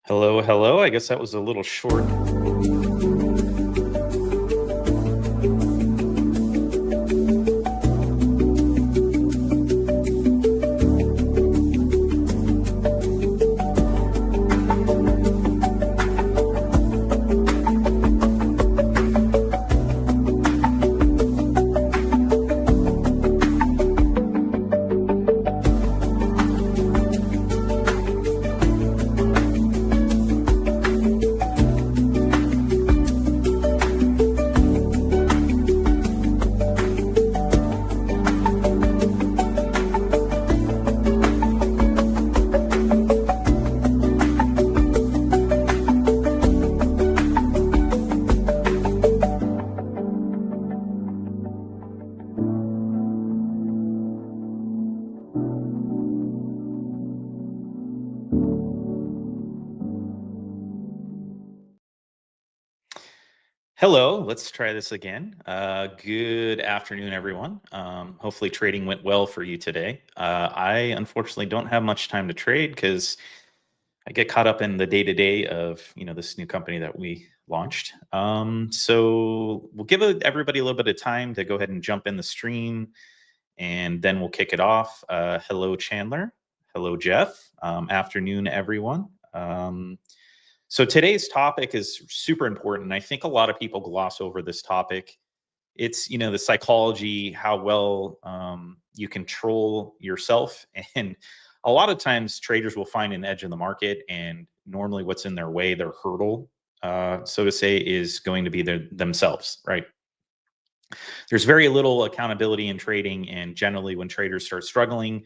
Hello, hello. I guess that was a little short. Hello, let's try this again. Good afternoon, everyone. Hopefully, trading went well for you today. I unfortunately don't have much time to trade because I get caught up in the day to day of this new company that we launched. So we'll give everybody a little bit of time to go ahead and jump in the stream, and then we'll kick it off. Hello, Chandler. Hello, Jeff. Afternoon, everyone. So today's topic is super important. I think a lot of people gloss over this topic. It's the psychology, how well you control yourself, and a lot of times traders will find an edge in the market, and normally what's in their way, their hurdle, so to say, is going to be themselves, right? There's very little accountability in trading, and generally, when traders start struggling,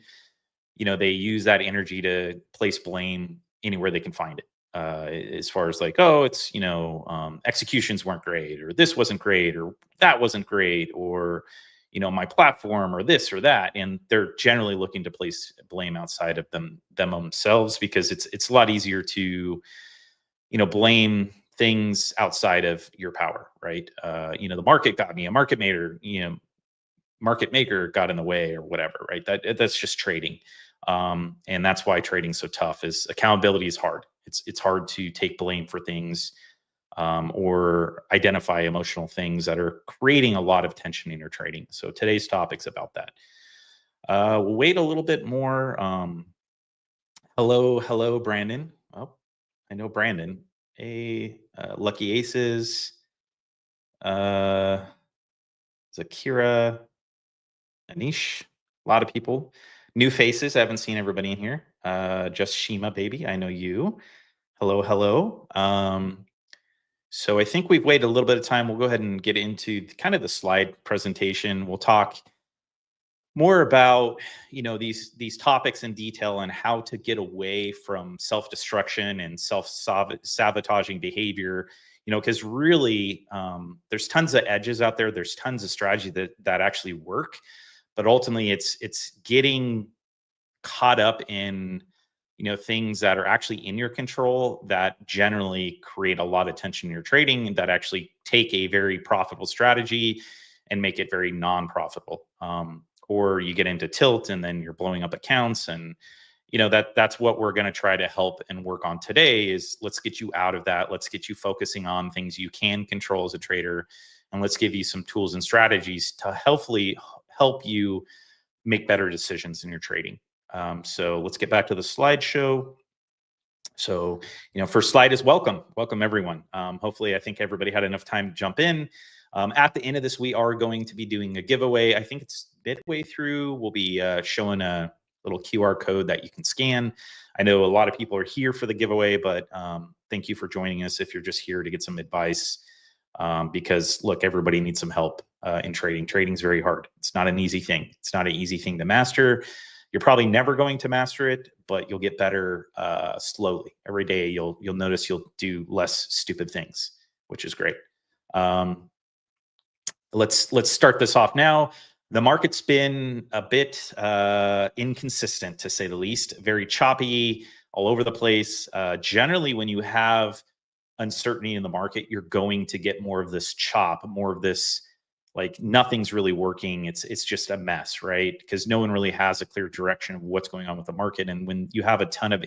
they use that energy to place blame anywhere they can find it. As far as like, oh, it's executions weren't great, or this wasn't great, or that wasn't great, or my platform, or this or that, and they're generally looking to place blame outside of themselves because it's a lot easier to blame things outside of your power, right? The market got me, a market maker got in the way or whatever, right? That's just trading. And that's why trading's so tough. Is accountability is hard. It's hard to take blame for things, or identify emotional things that are creating a lot of tension in your trading. So today's topic's about that. We'll wait a little bit more. Hello, Brandon. Oh, I know Brandon. Hey, Lucky Aces, uh, Zakira, Anish, a lot of people. New faces. I haven't seen everybody in here. Just Shima, baby. I know you. Hello, hello. So I think we've waited a little bit of time. We'll go ahead and get into kind of the slide presentation. We'll talk more about these topics in detail and how to get away from self-destruction and self-sabotaging behavior. Because really, there's tons of edges out there. There's tons of strategy that actually work, but ultimately it's getting caught up in things that are actually in your control that generally create a lot of tension in your trading, and that actually take a very profitable strategy and make it very non-profitable. Or you get into tilt and then you're blowing up accounts, and that's what we're going to try to help and work on today. Is let's get you out of that. Let's get you focusing on things you can control as a trader, and let's give you some tools and strategies to hopefully help you make better decisions in your trading. So let's get back to the slideshow. So, first slide is welcome. Welcome, everyone. Hopefully, I think everybody had enough time to jump in. At the end of this, we are going to be doing a giveaway. I think it's midway through. We'll be showing a little QR code that you can scan. I know a lot of people are here for the giveaway, but thank you for joining us if you're just here to get some advice. Because look, everybody needs some help in trading. Trading's very hard. It's not an easy thing. It's not an easy thing to master. You're probably never going to master it, but you'll get better slowly. Every day, you'll notice you'll do less stupid things, which is great. Let's start this off now. The market's been a bit inconsistent, to say the least. Very choppy, all over the place. Generally, when you have uncertainty in the market, you're going to get more of this chop, more of this like nothing's really working. It's just a mess, right? Because no one really has a clear direction of what's going on with the market. And when you have a ton of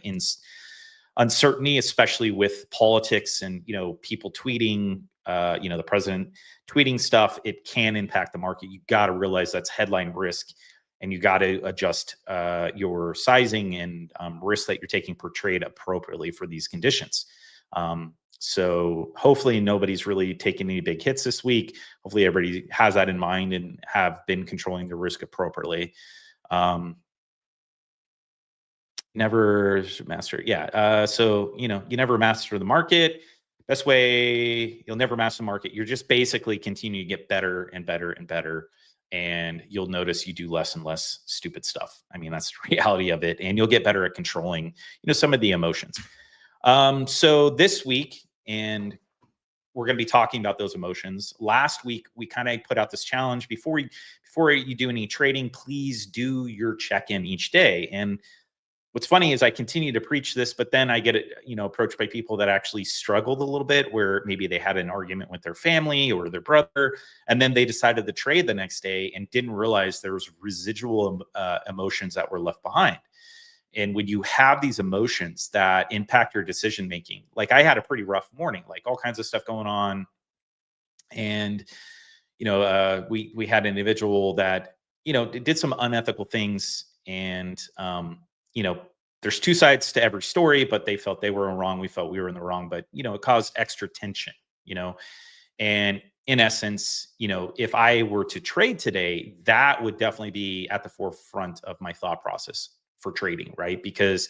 uncertainty, especially with politics and people tweeting, the president tweeting stuff. It can impact the market. You got to realize that's headline risk, and you got to adjust your sizing and risk that you're taking per trade appropriately for these conditions. So hopefully nobody's really taking any big hits this week. Hopefully everybody has that in mind and have been controlling the risk appropriately. Never master. Yeah. So, you never master the market. Best way, you'll never master the market. You're just basically continue to get better and better and better. And you'll notice you do less and less stupid stuff. I mean, that's the reality of it. And you'll get better at controlling, some of the emotions. So this week, and we're going to be talking about those emotions. Last week, we kind of put out this challenge before you do any trading, please do your check-in each day. And what's funny is I continue to preach this, but then I get approached by people that actually struggled a little bit, where maybe they had an argument with their family or their brother, and then they decided to trade the next day and didn't realize there was residual emotions that were left behind. And when you have these emotions that impact your decision making, like I had a pretty rough morning, like all kinds of stuff going on, and we had an individual that did some unethical things, and there's two sides to every story, but they felt they were wrong, we felt we were in the wrong, but it caused extra tension. And in essence, if I were to trade today, that would definitely be at the forefront of my thought process for trading, right? Because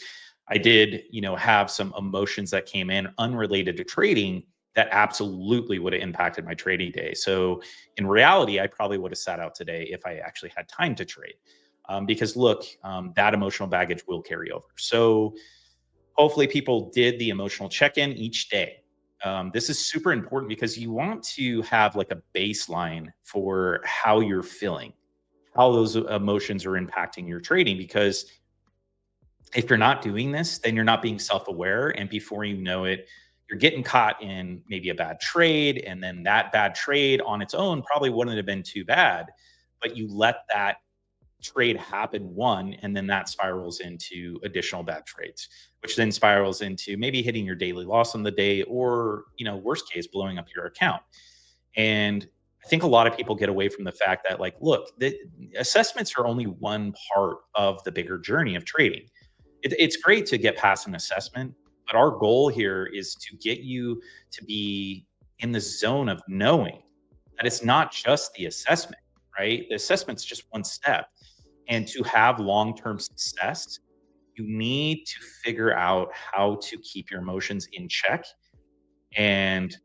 I did have some emotions that came in unrelated to trading that absolutely would have impacted my trading day. So in reality, I probably would have sat out today if I actually had time to trade. Because look, that emotional baggage will carry over. So hopefully people did the emotional check-in each day. This is super important because you want to have like a baseline for how you're feeling, how those emotions are impacting your trading. Because if you're not doing this, then you're not being self-aware. And before you know it, you're getting caught in maybe a bad trade. And then that bad trade on its own probably wouldn't have been too bad, but you let that trade happen one, and then that spirals into additional bad trades, which then spirals into maybe hitting your daily loss on the day, or worst case, blowing up your account. And I think a lot of people get away from the fact that, like, look, the assessments are only one part of the bigger journey of trading. It's great to get past an assessment, but our goal here is to get you to be in the zone of knowing that it's not just the assessment, right? The assessment's just one step. And to have long-term success, you need to figure out how to keep your emotions in check and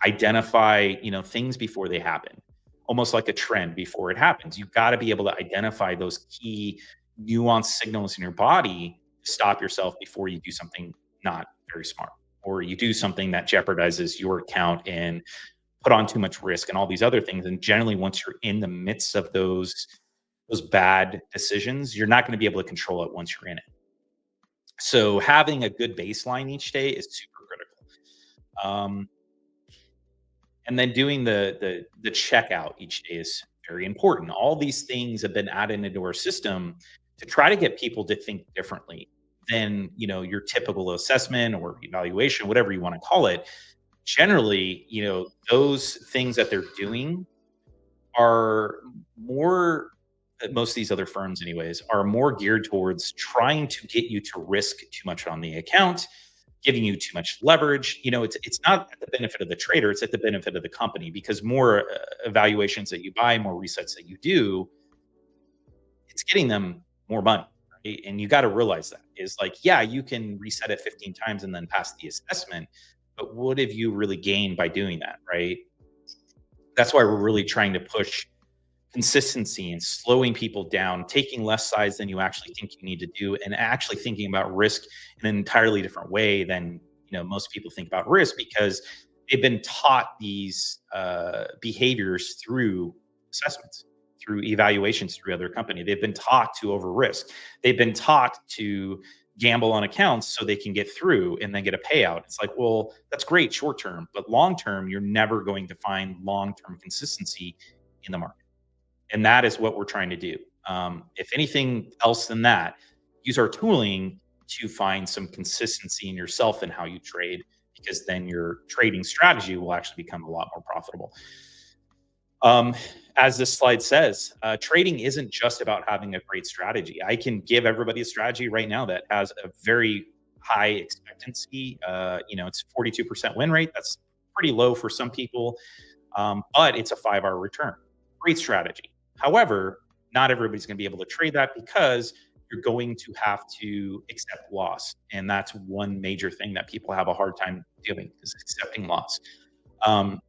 identify, things before they happen, almost like a trend before it happens. You've got to be able to identify those key nuanced signals in your body to stop yourself before you do something not very smart, or you do something that jeopardizes your account and put on too much risk and all these other things. And generally, once you're in the midst of those bad decisions, you're not going to be able to control it once you're in it. So having a good baseline each day is super critical. Um, and then doing the checkout each day is very important. All these things have been added into our system to try to get people to think differently than your typical assessment or evaluation, whatever you want to call it. Generally, those things that they're doing are more, most of these other firms anyways, are more geared towards trying to get you to risk too much on the account, giving you too much leverage. It's not at the benefit of the trader, it's at the benefit of the company, because more evaluations that you buy, more resets that you do, it's getting them more money. Right? And you got to realize that is like, yeah, you can reset it 15 times and then pass the assessment, but what have you really gained by doing that, right? That's why we're really trying to push consistency and slowing people down, taking less size than you actually think you need to do, and actually thinking about risk in an entirely different way than most people think about risk, because they've been taught these behaviors through assessments, through evaluations, through other company. They've been taught to over risk. They've been taught to gamble on accounts so they can get through and then get a payout. It's like, well, that's great short term, but long term, you're never going to find long term consistency in the market. And that is what we're trying to do. If anything else than that, use our tooling to find some consistency in yourself and how you trade, because then your trading strategy will actually become a lot more profitable. Um, as this slide says, trading isn't just about having a great strategy. I can give everybody a strategy right now that has a very high expectancy. It's 42% win rate. That's pretty low for some people, but it's a 5 hour return. Great strategy. However, not everybody's going to be able to trade that because you're going to have to accept loss. And that's one major thing that people have a hard time doing, is accepting loss. Um,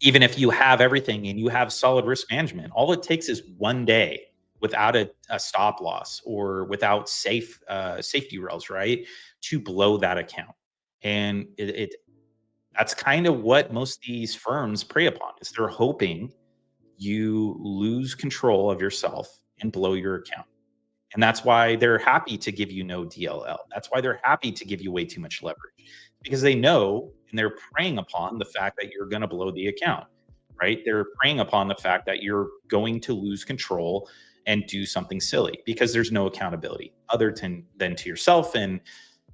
Even if you have everything and you have solid risk management, all it takes is one day without a stop loss or without safety rails, right, to blow that account. And that's kind of what most of these firms prey upon, is they're hoping you lose control of yourself and blow your account. And that's why they're happy to give you no DLL. That's why they're happy to give you way too much leverage, because they know and they're preying upon the fact that you're going to blow the account, right? They're preying upon the fact that you're going to lose control and do something silly, because there's no accountability other than to yourself. And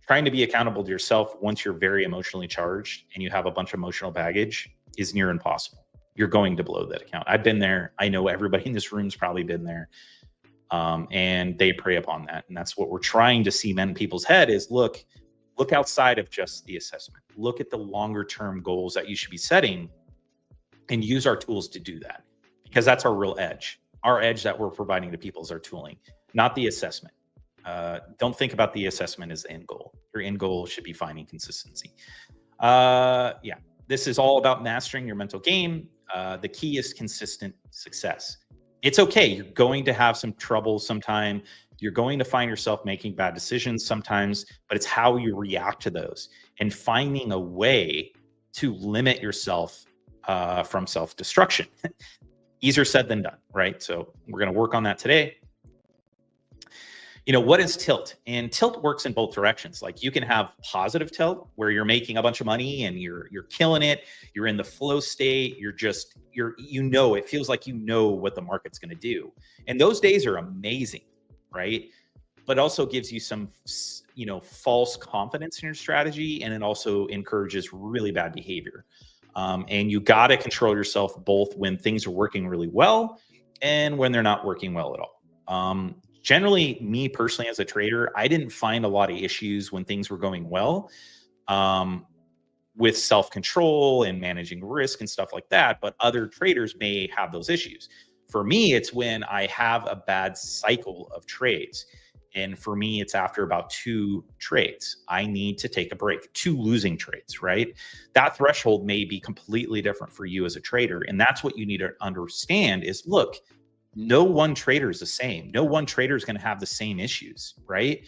trying to be accountable to yourself once you're very emotionally charged and you have a bunch of emotional baggage is near impossible. You're going to blow that account. I've been there. I know everybody in this room's probably been there. And they prey upon that. And that's what we're trying to cement in people's head is look outside of just the assessment. Look at the longer term goals that you should be setting and use our tools to do that, because that's our real edge. Our edge that we're providing to people is our tooling, not the assessment. Don't think about the assessment as the end goal. Your end goal should be finding consistency. Yeah, this is all about mastering your mental game. The key is consistent success. It's okay. You're going to have some trouble sometime. You're going to find yourself making bad decisions sometimes, but it's how you react to those and finding a way to limit yourself from self-destruction. Easier said than done, right? So we're going to work on that today. What is tilt? And tilt works in both directions. Like, you can have positive tilt where you're making a bunch of money and you're killing it. You're in the flow state. It feels like what the market's going to do. And those days are amazing, right? But also gives you some, false confidence in your strategy. And it also encourages really bad behavior. And you got to control yourself both when things are working really well and when they're not working well at all. Generally, me personally as a trader, I didn't find a lot of issues when things were going well, with self-control and managing risk and stuff like that. But other traders may have those issues. For me, it's when I have a bad cycle of trades. And for me, it's after about 2 trades. I need to take a break, 2 losing trades, right? That threshold may be completely different for you as a trader. And that's what you need to understand is, look, no one trader is the same. No one trader is going to have the same issues, right?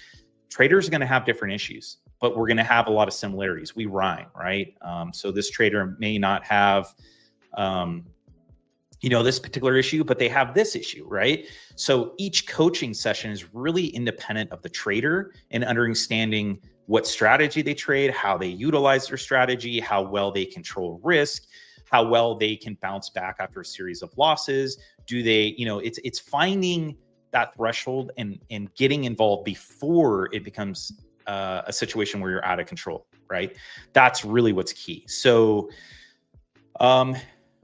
Traders are going to have different issues, but we're going to have a lot of similarities. We rhyme, right? So this trader may not have, this particular issue, but they have this issue, right? So each coaching session is really independent of the trader and understanding what strategy they trade, how they utilize their strategy, how well they control risk, how well they can bounce back after a series of losses. Do they, it's finding that threshold and getting involved before it becomes a situation where you're out of control, right? That's really what's key. So,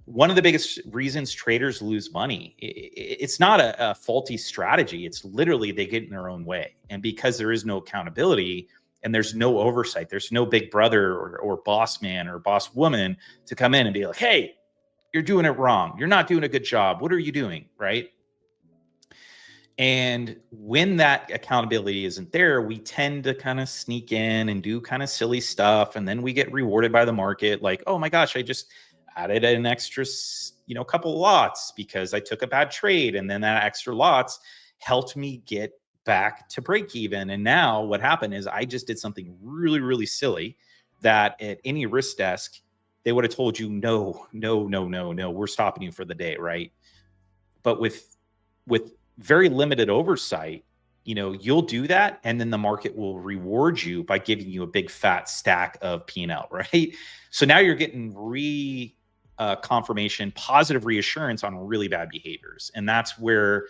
one of the biggest reasons traders lose money, it's not a faulty strategy. It's literally they get in their own way. And because there is no accountability and there's no oversight, there's no big brother or boss man or boss woman to come in and be like, hey, you're doing it wrong. You're not doing a good job. What are you doing? Right. And when that accountability isn't there, we tend to kind of sneak in and do kind of silly stuff. And then we get rewarded by the market. Like, oh my gosh, I just added an extra, couple lots because I took a bad trade. And then that extra lots helped me get back to break even. And now what happened is I just did something really, really silly that at any risk desk, they would have told you, no, we're stopping you for the day, right? But with very limited oversight, you'll do that, and then the market will reward you by giving you a big fat stack of P&L, right? So now you're getting confirmation, positive reassurance on really bad behaviors, and that's where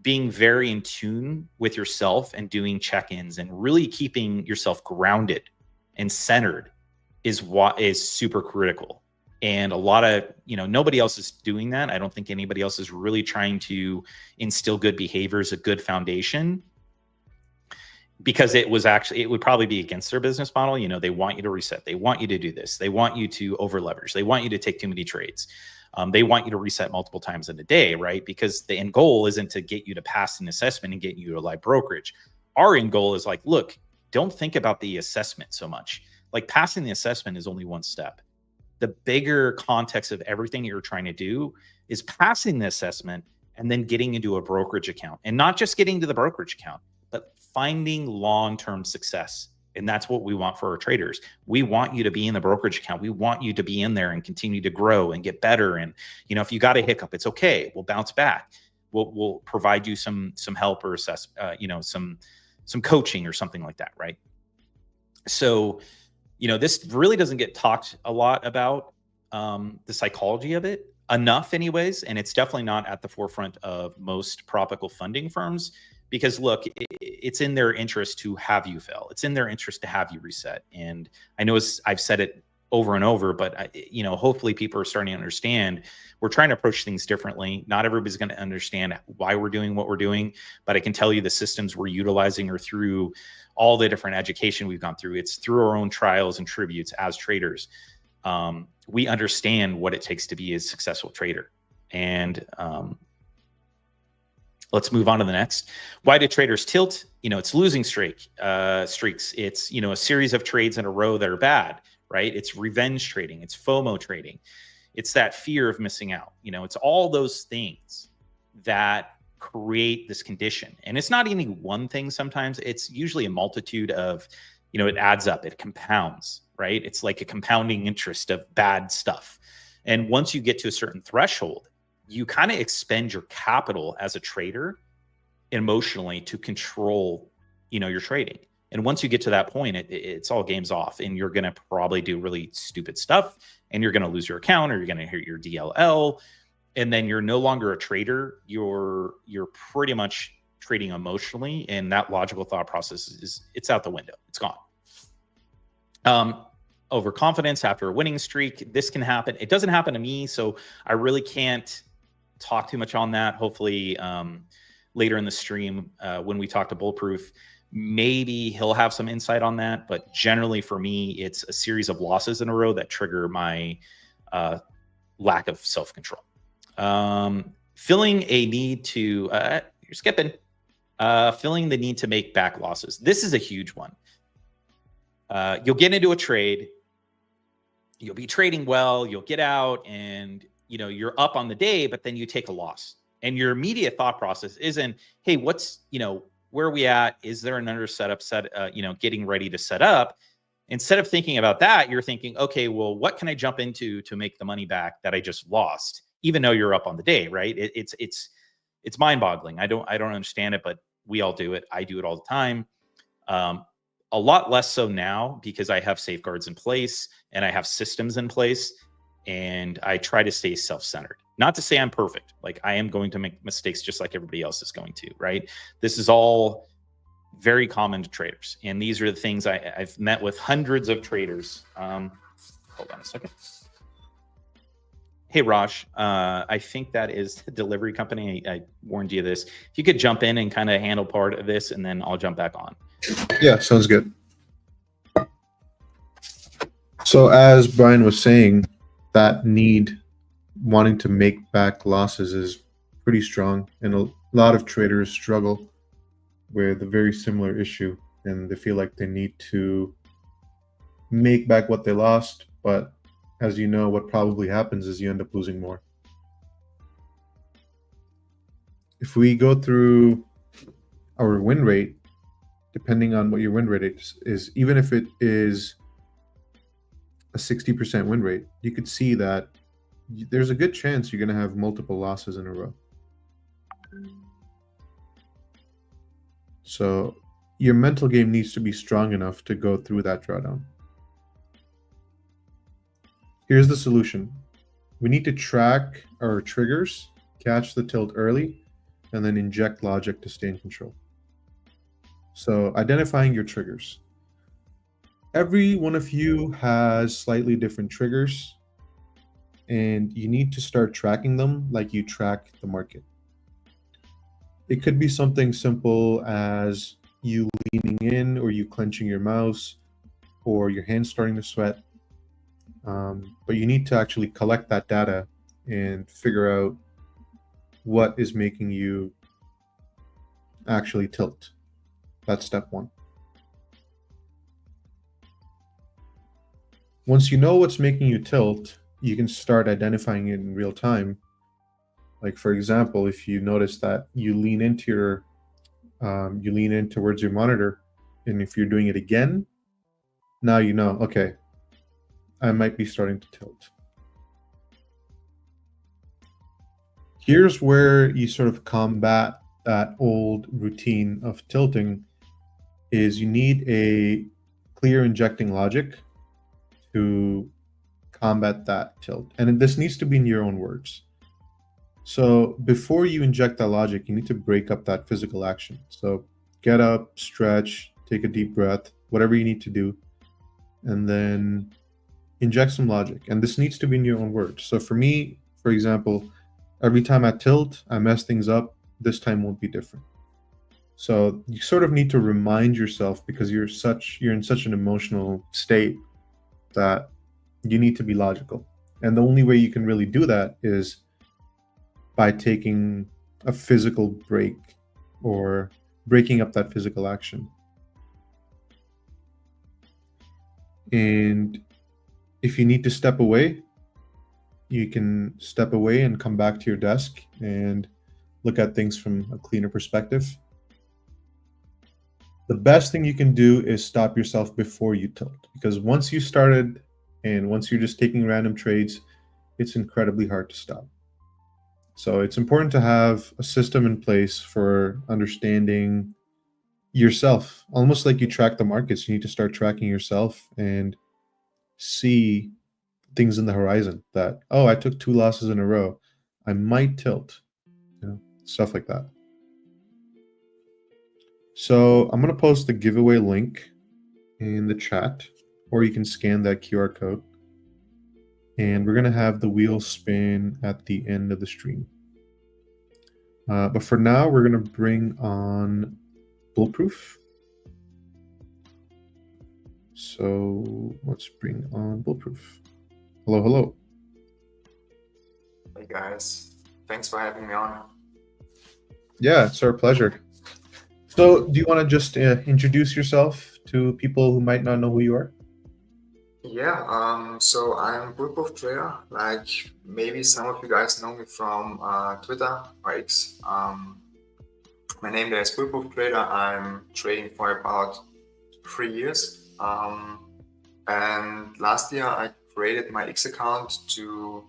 being very in tune with yourself and doing check-ins and really keeping yourself grounded and centered is what is super critical. And a lot of, nobody else is doing that. I don't think anybody else is really trying to instill good behaviors, a good foundation, because it would probably be against their business model. They want you to reset. They want you to do this. They want you to over leverage. They want you to take too many trades. They want you to reset multiple times in a day, right? Because the end goal isn't to get you to pass an assessment and get you to live brokerage. Our end goal is like, look, don't think about the assessment so much. Like, passing the assessment is only one step. The bigger context of everything you're trying to do is passing the assessment and then getting into a brokerage account, and not just getting to the brokerage account, but finding long-term success. And that's what we want for our traders. We want you to be in the brokerage account. We want you to be in there and continue to grow and get better. And, if you got a hiccup, it's okay. We'll bounce back. We'll provide you some help or some coaching or something like that. Right. So, this really doesn't get talked a lot about, the psychology of it enough anyways. And it's definitely not at the forefront of most profitable funding firms, because look, it's in their interest to have you fail. It's in their interest to have you reset. And I know I've said it over and over, but hopefully people are starting to understand we're trying to approach things differently. Not everybody's going to understand why we're doing what we're doing, but I can tell you the systems we're utilizing are through all the different education we've gone through. It's through our own trials and tributes as traders. We understand what it takes to be a successful trader. And let's move on to the next. Why do traders tilt? It's losing streaks. It's, a series of trades in a row that are bad, right? It's revenge trading. It's FOMO trading. It's that fear of missing out. It's all those things that create this condition. And it's not any one thing. Sometimes it's usually a multitude of, it adds up, it compounds, right? It's like a compounding interest of bad stuff. And once you get to a certain threshold, you kind of expend your capital as a trader emotionally to control, your trading. And once you get to that point, it's all games off, and you're going to probably do really stupid stuff, and you're going to lose your account, or you're going to hit your DLL. And then you're no longer a trader. You're pretty much trading emotionally, and that logical thought process it's out the window. It's gone. Overconfidence after a winning streak. This can happen. It doesn't happen to me, so I really can't talk too much on that. Hopefully, later in the stream, when we talk to Bullproof, maybe he'll have some insight on that. But generally, for me, it's a series of losses in a row that trigger my lack of self-control. Feeling a need to, you're skipping, feeling the need to make back losses. This is a huge one. You'll get into a trade, you'll be trading well, you'll get out, and you're up on the day, but then you take a loss. And your immediate thought process isn't, hey, what's, where are we at? Is there another setup getting ready to set up? Instead of thinking about that, you're thinking, okay, well, what can I jump into to make the money back that I just lost, even though you're up on the day, right? It's mind-boggling. I don't understand it, but we all do it. I do it all the time. A lot less so now, because I have safeguards in place and I have systems in place, and I try to stay self-centered. Not to say I'm perfect. Like, I am going to make mistakes just like everybody else is going to, right? This is all very common to traders. And these are the things I've met with hundreds of traders. Hold on a second. Hey, Raj, I think that is the delivery company. I warned you this. If you could jump in and kind of handle part of this, and then I'll jump back on. Yeah, sounds good. So as Brian was saying, that need, wanting to make back losses, is pretty strong. And a lot of traders struggle with a very similar issue, and they feel like they need to make back what they lost. But as you know, what probably happens is you end up losing more. If we go through our win rate, depending on what your win rate is, even if it is a 60% win rate, you could see that there's a good chance you're going to have multiple losses in a row. So your mental game needs to be strong enough to go through that drawdown. Here's the solution. We need to track our triggers, catch the tilt early, and then inject logic to stay in control. So identifying your triggers. Every one of you has slightly different triggers, and you need to start tracking them like you track the market. It could be something simple as you leaning in, or you clenching your mouse, or your hands starting to sweat. But you need to actually collect that data and figure out what is making you actually tilt. That's step one. Once you know what's making you tilt, you can start identifying it in real time. Like, for example, if you notice that you lean in towards your monitor, and if you're doing it again, now you know, okay, I might be starting to tilt. Here's where you sort of combat that old routine of tilting is you need a clear injecting logic to combat that tilt. And this needs to be in your own words. So before you inject that logic, you need to break up that physical action. So get up, stretch, take a deep breath, whatever you need to do, and then inject some logic. And this needs to be in your own words. So for me, for example, every time I tilt, I mess things up. This time won't be different. So you sort of need to remind yourself, because you're in such an emotional state, that you need to be logical. And the only way you can really do that is by taking a physical break or breaking up that physical action. And if you need to step away, you can step away and come back to your desk and look at things from a cleaner perspective. The best thing you can do is stop yourself before you tilt, because once you started and once you're just taking random trades, it's incredibly hard to stop. So it's important to have a system in place for understanding yourself. Almost like you track the markets, you need to start tracking yourself and see things in the horizon that, oh, I took 2 losses in a row. I might tilt, stuff like that. So I'm going to post the giveaway link in the chat, or you can scan that QR code. And we're going to have the wheel spin at the end of the stream. But for now, we're going to bring on Bullproof. So let's bring on Bullproof. Hello, hello. Hey guys, thanks for having me on. Yeah, it's our pleasure. So do you want to just introduce yourself to people who might not know who you are? Yeah, so I'm Bullproof trader. Like maybe some of you guys know me from Twitter or X. My name there is Bullproof trader. I'm trading for about 3 years. And last year I created my X account to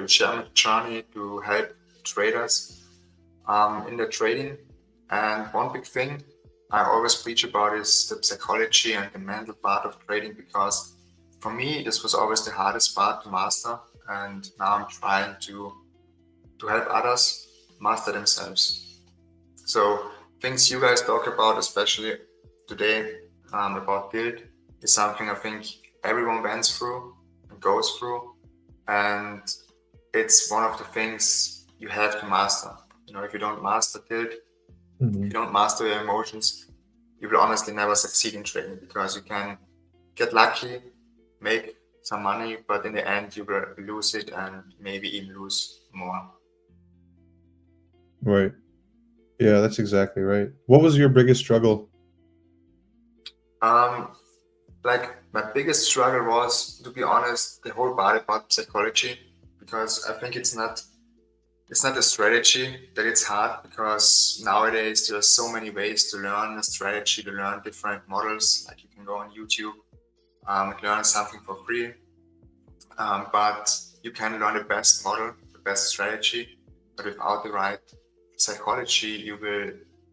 share my journey to help traders in their trading. And one big thing I always preach about is the psychology and the mental part of trading, because for me, this was always the hardest part to master. And now I'm trying to help others master themselves. So things you guys talk about, especially today, about guilt, is something I think everyone went through and goes through. And it's one of the things you have to master. If you don't master guilt, if you don't master your emotions, you will honestly never succeed in trading, because you can get lucky, make some money, but in the end you will lose it and maybe even lose more. Right. Yeah, that's exactly right. What was your biggest struggle? Like my biggest struggle was, to be honest, the whole body part psychology, because I think it's not a strategy that it's hard, because nowadays there are so many ways to learn a strategy, to learn different models. Like you can go on YouTube, learn something for free, but you can learn the best model, the best strategy, but without the right psychology,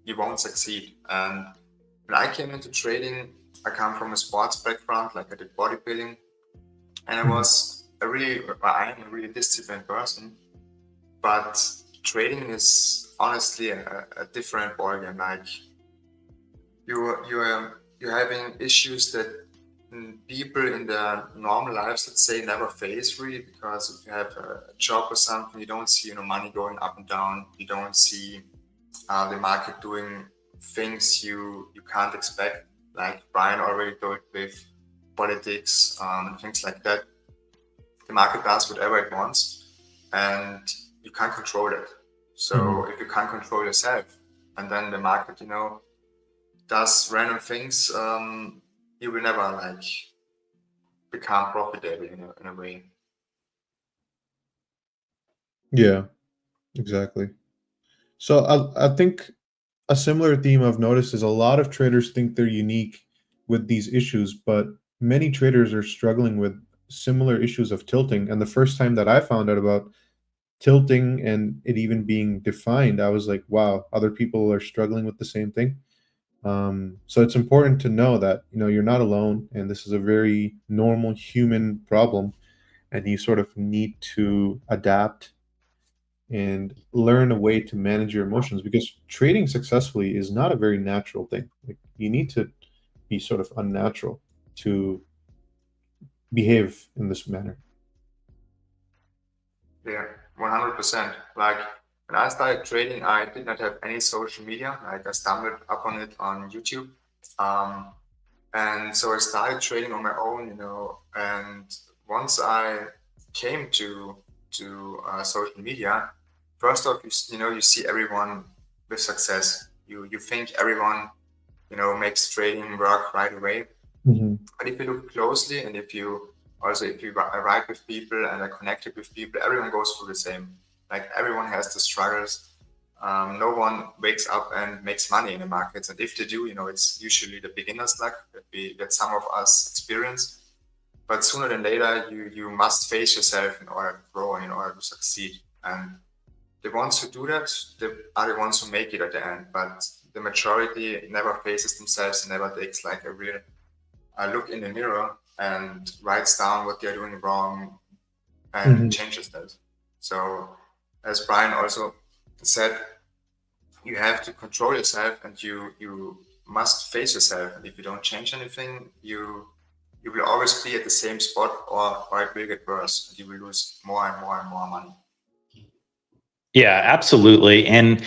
you won't succeed. And when I came into trading, I come from a sports background, like I did bodybuilding, and I am a really disciplined person. But trading is honestly a different ballgame. Like you're having issues that people in their normal lives, let's say, never face really, because if you have a job or something, you don't see money going up and down. You don't see the market doing things you can't expect, like Brian already told with politics and things like that. The market does whatever it wants, and you can't control it. So if you can't control yourself, and then the market, does random things, you will never like become profitable in a way. Yeah, exactly. So I think a similar theme I've noticed is a lot of traders think they're unique with these issues, but many traders are struggling with similar issues of tilting. And the first time that I found out about tilting and it even being defined, I was like, wow, other people are struggling with the same thing. So it's important to know that you're not alone, and this is a very normal human problem, and you sort of need to adapt and learn a way to manage your emotions, because trading successfully is not a very natural thing. Like, you need to be sort of unnatural to behave in this manner. Yeah, 100%. Like when I started trading, I did not have any social media. Like I stumbled upon it on YouTube. Um, and so I started trading on my own, and once I came to social media, first off, you see everyone with success. You think everyone, makes trading work right away. Mhm. But if you look closely, and if you write with people and are connected with people, everyone goes through the same. Like everyone has the struggles. No one wakes up and makes money in the markets, and if they do, it's usually the beginner's luck that some of us experience. But sooner than later, you must face yourself in order to grow and in order to succeed. And the ones who do that, they are the ones who make it at the end. But the majority never faces themselves, never takes like a real look in the mirror and writes down what they're doing wrong and Mhm. changes that. So, as Brian also said, you have to control yourself, and you must face yourself. And if you don't change anything, you will always be at the same spot, or it will get worse, and you will lose more and more and more money. Yeah, absolutely. And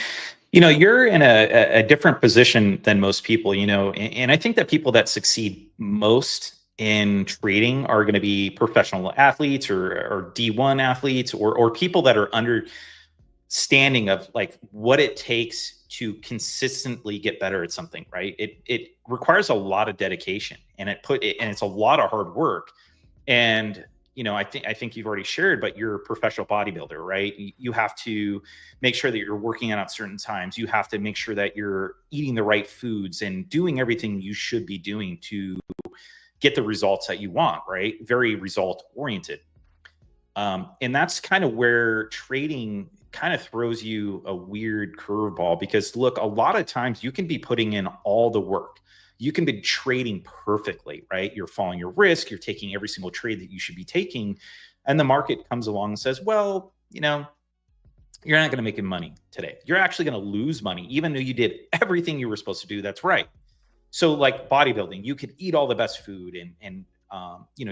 you're in a different position than most people, and I think that people that succeed most in trading are going to be professional athletes or D1 athletes or people that are understanding of like what it takes to consistently get better at something, right? It requires a lot of dedication, and it's a lot of hard work. And I think you've already shared, but you're a professional bodybuilder, right? You have to make sure that you're working out at certain times. You have to make sure that you're eating the right foods and doing everything you should be doing to get the results that you want, right? Very result oriented. And that's kind of where trading kind of throws you a weird curveball, because look, a lot of times you can be putting in all the work. You can be trading perfectly, right? You're following your risk, you're taking every single trade that you should be taking. And the market comes along and says, well, you're not going to make any money today. You're actually going to lose money, even though you did everything you were supposed to do. That's right. So like bodybuilding, you could eat all the best food and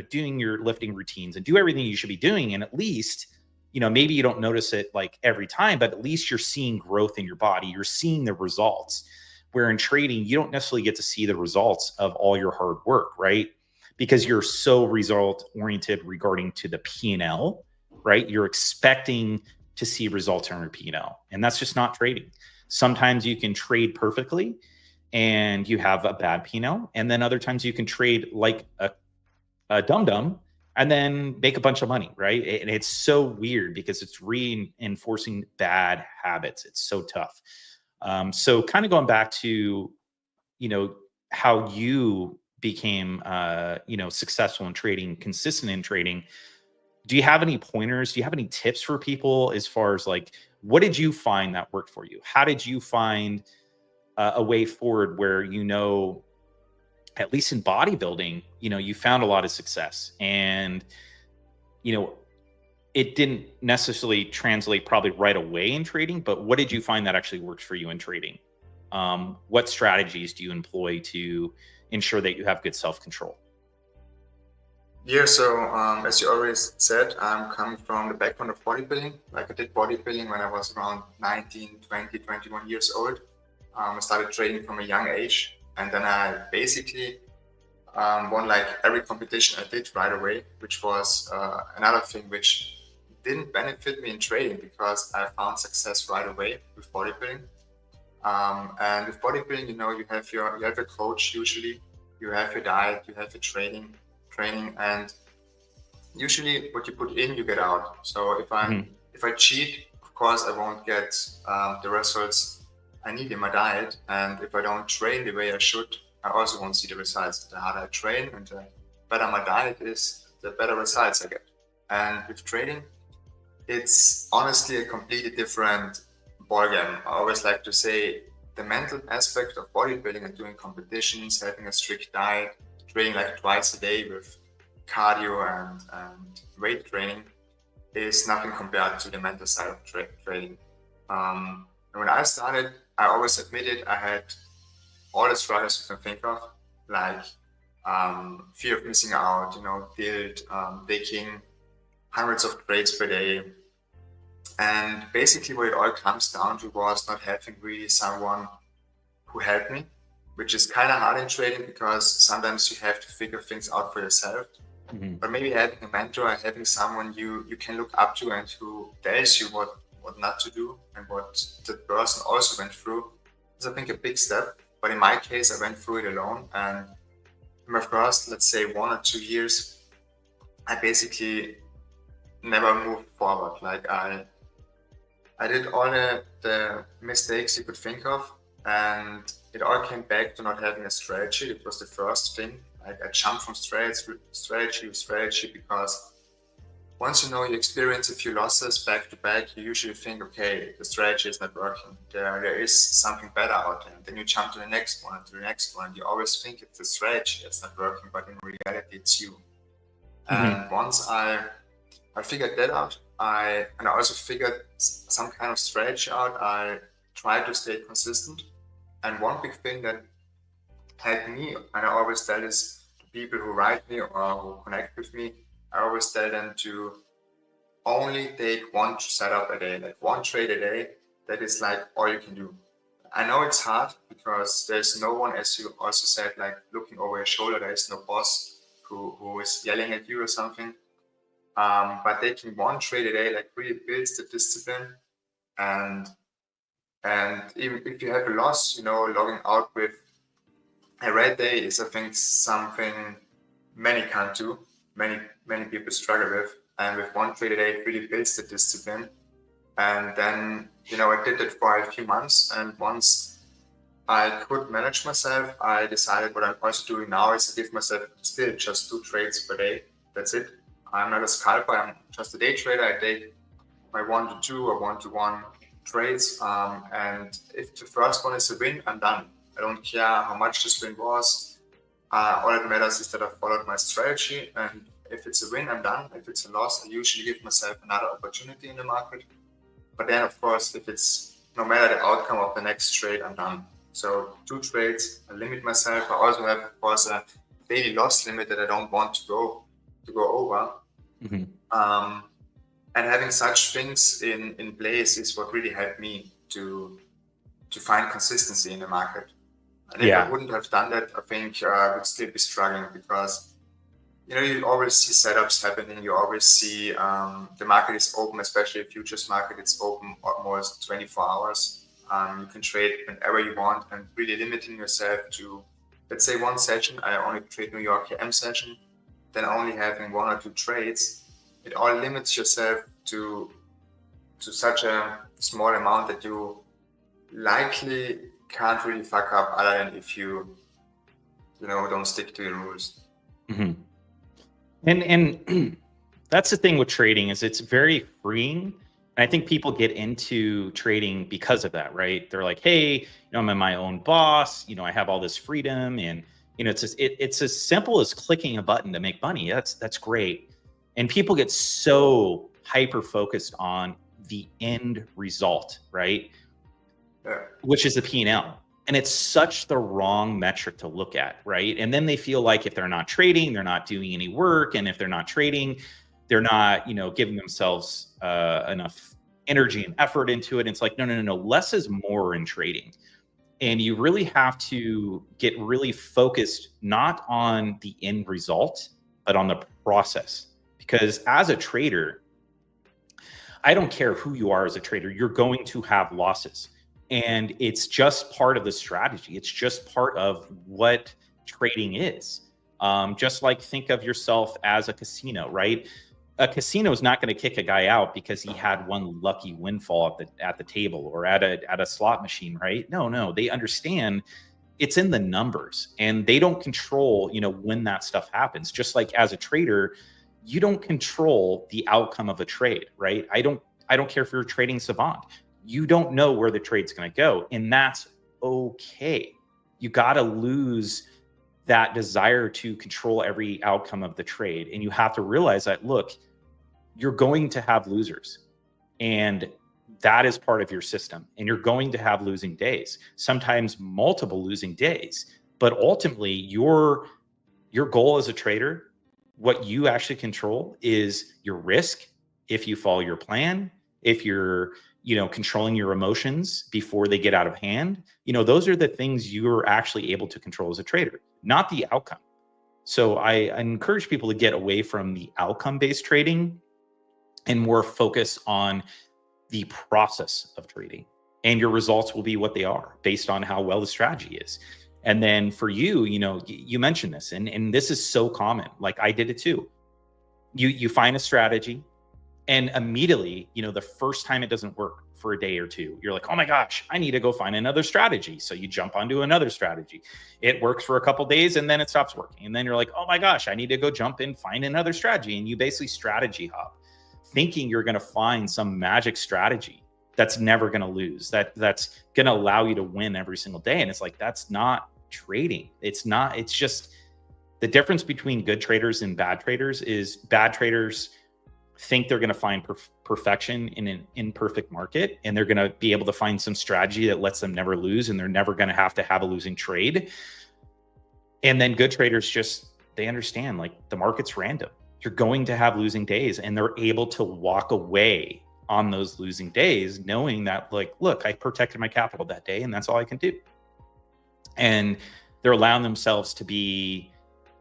doing your lifting routines and do everything you should be doing. And at least, maybe you don't notice it like every time, but at least you're seeing growth in your body. You're seeing the results. Where in trading, you don't necessarily get to see the results of all your hard work, right? Because you're so result oriented regarding to the P&L, right? You're expecting to see results on your P&L, and that's just not trading. Sometimes you can trade perfectly and you have a bad P&L, and then other times you can trade like a dum-dum and then make a bunch of money, right? And it's so weird because it's reinforcing bad habits. It's so tough. So kind of going back to, how you became, successful in trading, consistent in trading. Do you have any pointers? Do you have any tips for people as far as like, what did you find that worked for you? How did you find a way forward where, at least in bodybuilding, you found a lot of success, and, you know, it didn't necessarily translate probably right away in trading, but what did you find that actually works for you in trading? What strategies do you employ to ensure that you have good self-control? Yeah, so as you already said, I'm coming from the background of bodybuilding. Like I did bodybuilding when I was around 19, 20, 21 years old. I started training from a young age, and then I basically won like every competition I did right away, which was another thing which didn't benefit me in trading because I found success right away with bodybuilding. And with bodybuilding, you have a coach usually, you have your diet, you have your training, and usually what you put in, you get out. So if I cheat, of course, I won't get the results I need in my diet, and if I don't train the way I should, I also won't see the results. The harder I train and the better my diet is, the better results I get. And with trading, it's honestly a completely different ballgame. I always like to say the mental aspect of bodybuilding and doing competitions, having a strict diet, training like twice a day with cardio and weight training is nothing compared to the mental side of trading. And when I started, I always admitted I had all the struggles you can think of, like fear of missing out, guilt, taking hundreds of trades per day. And basically what it all comes down to was not having really someone who helped me, which is kind of hard in trading because sometimes you have to figure things out for yourself. But maybe having a mentor and having someone you can look up to and who tells you what not to do and what the person also went through is, I think, a big step. But in my case, I went through it alone. And in my first, let's say, 1 or 2 years, I basically never moved forward. Like I did all the mistakes you could think of, and it all came back to not having a strategy. It was the first thing. Like I jumped from strategy to strategy because once you experience a few losses back to back, you usually think, okay, the strategy is not working. There is something better out there. And then you jump to the next one, and to the next one. You always think it's the strategy that's not working, but in reality, it's you. And once I figured that out, I also figured some kind of strategy out. I tried to stay consistent. And one big thing that helped me, and I always tell this to people who write me or who connect with me, I always tell them to only take one setup a day, like one trade a day. That is like all you can do. I know it's hard because there's no one, as you also said, like looking over your shoulder. There is no boss who is yelling at you or something. But taking one trade a day like really builds the discipline. And even if you have a loss, logging out with a red day is, I think, something many can't do. Many people struggle with. And with one trade a day, it really builds the discipline. And then, I did it for a few months. And once I could manage myself, I decided what I'm also doing now is to give myself still just 2 trades per day. That's it. I'm not a scalper. I'm just a day trader. I take my 1 to 2 or 1 to 1 trades. And if the first one is a win, I'm done. I don't care how much this win was. All that matters is that I followed my strategy. And if it's a win, I'm done. If it's a loss, I usually give myself another opportunity in the market. But then, of course, if it's no matter the outcome of the next trade, I'm done. So 2 trades, I limit myself. I also have, of course, a daily loss limit that I don't want to go over. And having such things in place is what really helped me to find consistency in the market. And if I wouldn't have done that, I think I would still be struggling because you always see setups happening. You always see the market is open, especially the futures market. It's open almost 24 hours. You can trade whenever you want, and really limiting yourself to, let's say, one session. I only trade New York AM session, then only having 1 or 2 trades. It all limits yourself to such a small amount that you likely can't really fuck up, other than if you don't stick to your rules. And that's the thing with trading, is it's very freeing. And I think people get into trading because of that, right? They're like, hey, I'm my own boss. I have all this freedom, and it's as simple as clicking a button to make money. That's great. And people get so hyper focused on the end result, right? Yeah. Which is the P&L. And it's such the wrong metric to look at, right? And then they feel like if they're not trading, they're not doing any work. And if they're not trading, they're not, giving themselves enough energy and effort into it. And it's like, no. Less is more in trading. And you really have to get really focused, not on the end result, but on the process. Because as a trader, I don't care who you are as a trader, you're going to have losses. And it's just part of the strategy. It's just part of what trading is. Just like think of yourself as a casino, right? A casino is not going to kick a guy out because he had one lucky windfall at the table or at a slot machine, right? No, they understand it's in the numbers, and they don't control, when that stuff happens. Just like as a trader, you don't control the outcome of a trade, right? I don't care if you're a trading savant. You don't know where the trade's going to go, and that's okay. You got to lose that desire to control every outcome of the trade. And you have to realize that, look, you're going to have losers, and that is part of your system. And you're going to have losing days, sometimes multiple losing days. But ultimately, your goal as a trader, what you actually control is your risk. If you follow your plan, if you're controlling your emotions before they get out of hand, those are the things you're actually able to control as a trader, not the outcome. So I encourage people to get away from the outcome-based trading and more focus on the process of trading. And your results will be what they are based on how well the strategy is. And then for you, you mentioned this, and this is so common. Like I did it too. You find a strategy, and immediately, the first time it doesn't work for a day or two, you're like, oh my gosh, I need to go find another strategy. So you jump onto another strategy. It works for a couple of days and then it stops working. And then you're like, oh my gosh, I need to go jump in, find another strategy. And you basically strategy hop, thinking you're going to find some magic strategy that's never going to lose, that's going to allow you to win every single day. And it's like, that's not trading. It's just the difference between good traders and bad traders is bad traders think they're going to find perfection in an imperfect market, and they're going to be able to find some strategy that lets them never lose, and they're never going to have a losing trade. And then good traders they understand, like, the market's random. You're going to have losing days, and they're able to walk away on those losing days knowing that, like, look, I protected my capital that day, and that's all I can do. And they're allowing themselves to be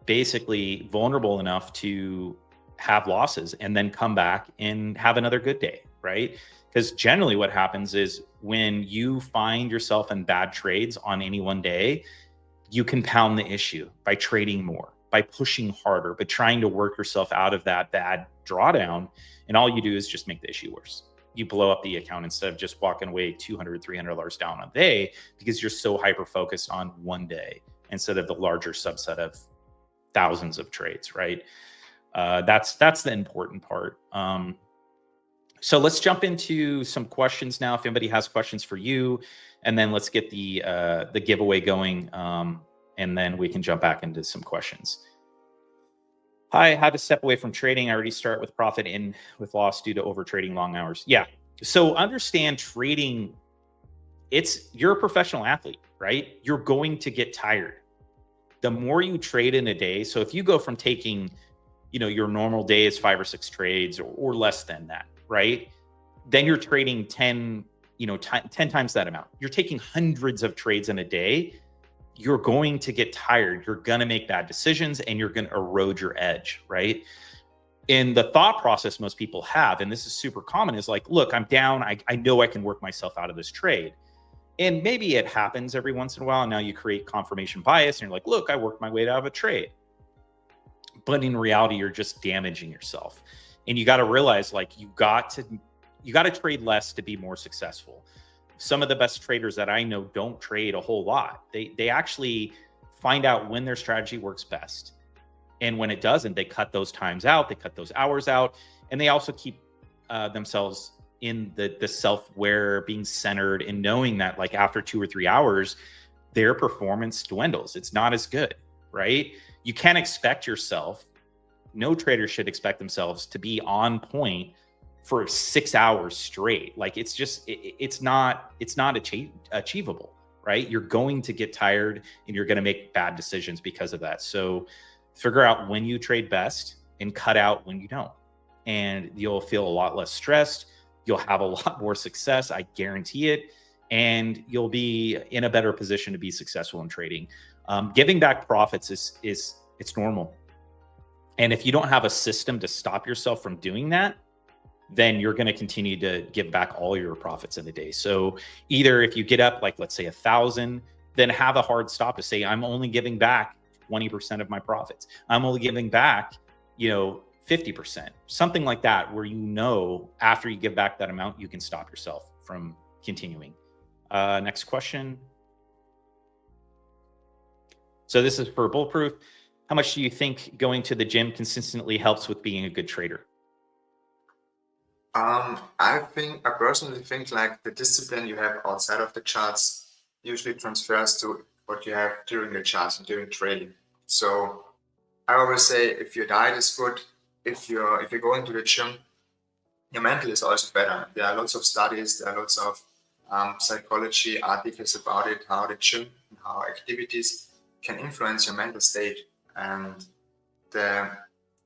basically vulnerable enough to have losses and then come back and have another good day, right? Because generally what happens is when you find yourself in bad trades on any one day, you compound the issue by trading more, by pushing harder, by trying to work yourself out of that bad drawdown. And all you do is just make the issue worse. You blow up the account instead of just walking away $200, $300 down a day because you're so hyper focused on one day instead of the larger subset of thousands of trades, right? That's the important part. So let's jump into some questions now. If anybody has questions for you, and then let's get the giveaway going, and then we can jump back into some questions. Hi, how to step away from trading. I already start with profit in with loss due to over trading long hours. Yeah. So understand trading. You're a professional athlete, right? You're going to get tired. The more you trade in a day. So if you go from taking, your normal day is 5 or 6 trades or less than that, right? Then you're trading 10 times that amount. You're taking hundreds of trades in a day. You're going to get tired. You're going to make bad decisions, and you're going to erode your edge, right? And the thought process most people have, and this is super common, is like, look, I'm down. I know I can work myself out of this trade. And maybe it happens every once in a while. And now you create confirmation bias and you're like, look, I worked my way out of a trade. But in reality, you're just damaging yourself. And you got to realize, like, you got to trade less to be more successful. Some of the best traders that I know don't trade a whole lot. They actually find out when their strategy works best. And when it doesn't, they cut those times out, they cut those hours out, and they also keep themselves in the self-aware, being centered, and knowing that, like, after 2 or 3 hours, their performance dwindles. It's not as good, right? You can't expect yourself, no trader should expect themselves to be on point for 6 hours straight. Like it's just, it's not achievable, right? You're going to get tired and you're going to make bad decisions because of that. So figure out when you trade best and cut out when you don't. And you'll feel a lot less stressed. You'll have a lot more success. I guarantee it. And you'll be in a better position to be successful in trading. Giving back profits is it's normal. And if you don't have a system to stop yourself from doing that, then you're going to continue to give back all your profits in the day. So either if you get up, like let's say 1,000, then have a hard stop to say, I'm only giving back 20% of my profits. I'm only giving back, 50%, something like that, where after you give back that amount, you can stop yourself from continuing. Next question. So this is for Bullproof. How much do you think going to the gym consistently helps with being a good trader? I personally think like the discipline you have outside of the charts usually transfers to what you have during the charts and during trading. So I always say if your diet is good, if you're going to the gym, your mental is also better. There are lots of studies, there are lots of psychology articles about it, how the gym and how activities can influence your mental state. And the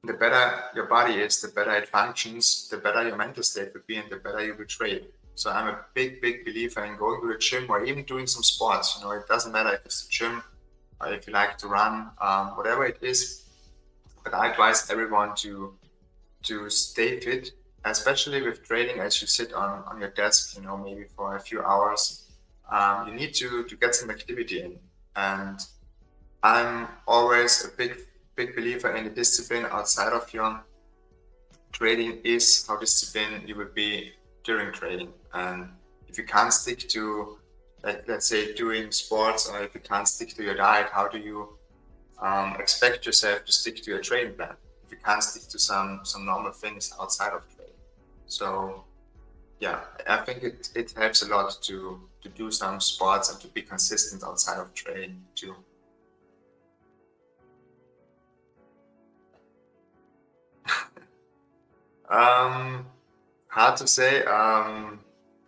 better your body is, the better it functions, the better your mental state will be, and the better you will trade. So I'm a big believer in going to the gym or even doing some sports. It doesn't matter if it's the gym or if you like to run, whatever it is. But I advise everyone to stay fit, especially with trading. As you sit on your desk, maybe for a few hours, you need to get some activity in. And I'm always a big believer in the discipline outside of your trading is how disciplined you will be during trading. And if you can't stick to, let's say, doing sports, or if you can't stick to your diet, how do you expect yourself to stick to your trading plan if you can't stick to some normal things outside of trading? So yeah, I think it helps a lot to do some sports and to be consistent outside of trading too. Hard to say.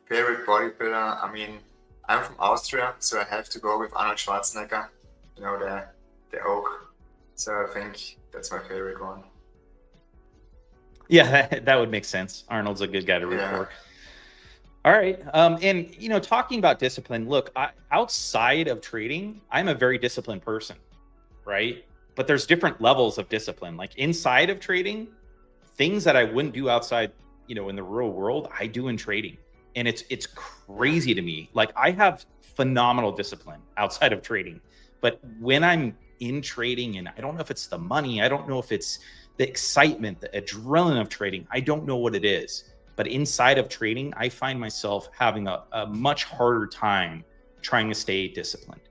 Favorite bodybuilder, I'm from Austria, so I have to go with Arnold Schwarzenegger, the oak. So I think that's my favorite one. Yeah, that would make sense. Arnold's a good guy to root for. All right. And, talking about discipline, look, outside of trading, I'm a very disciplined person, right? But there's different levels of discipline. Like inside of trading, things that I wouldn't do outside, in the real world, I do in trading. And it's crazy to me. Like I have phenomenal discipline outside of trading, but when I'm in trading, and I don't know if it's the money, I don't know if it's the excitement, the adrenaline of trading, I don't know what it is. But inside of trading, I find myself having a much harder time trying to stay disciplined.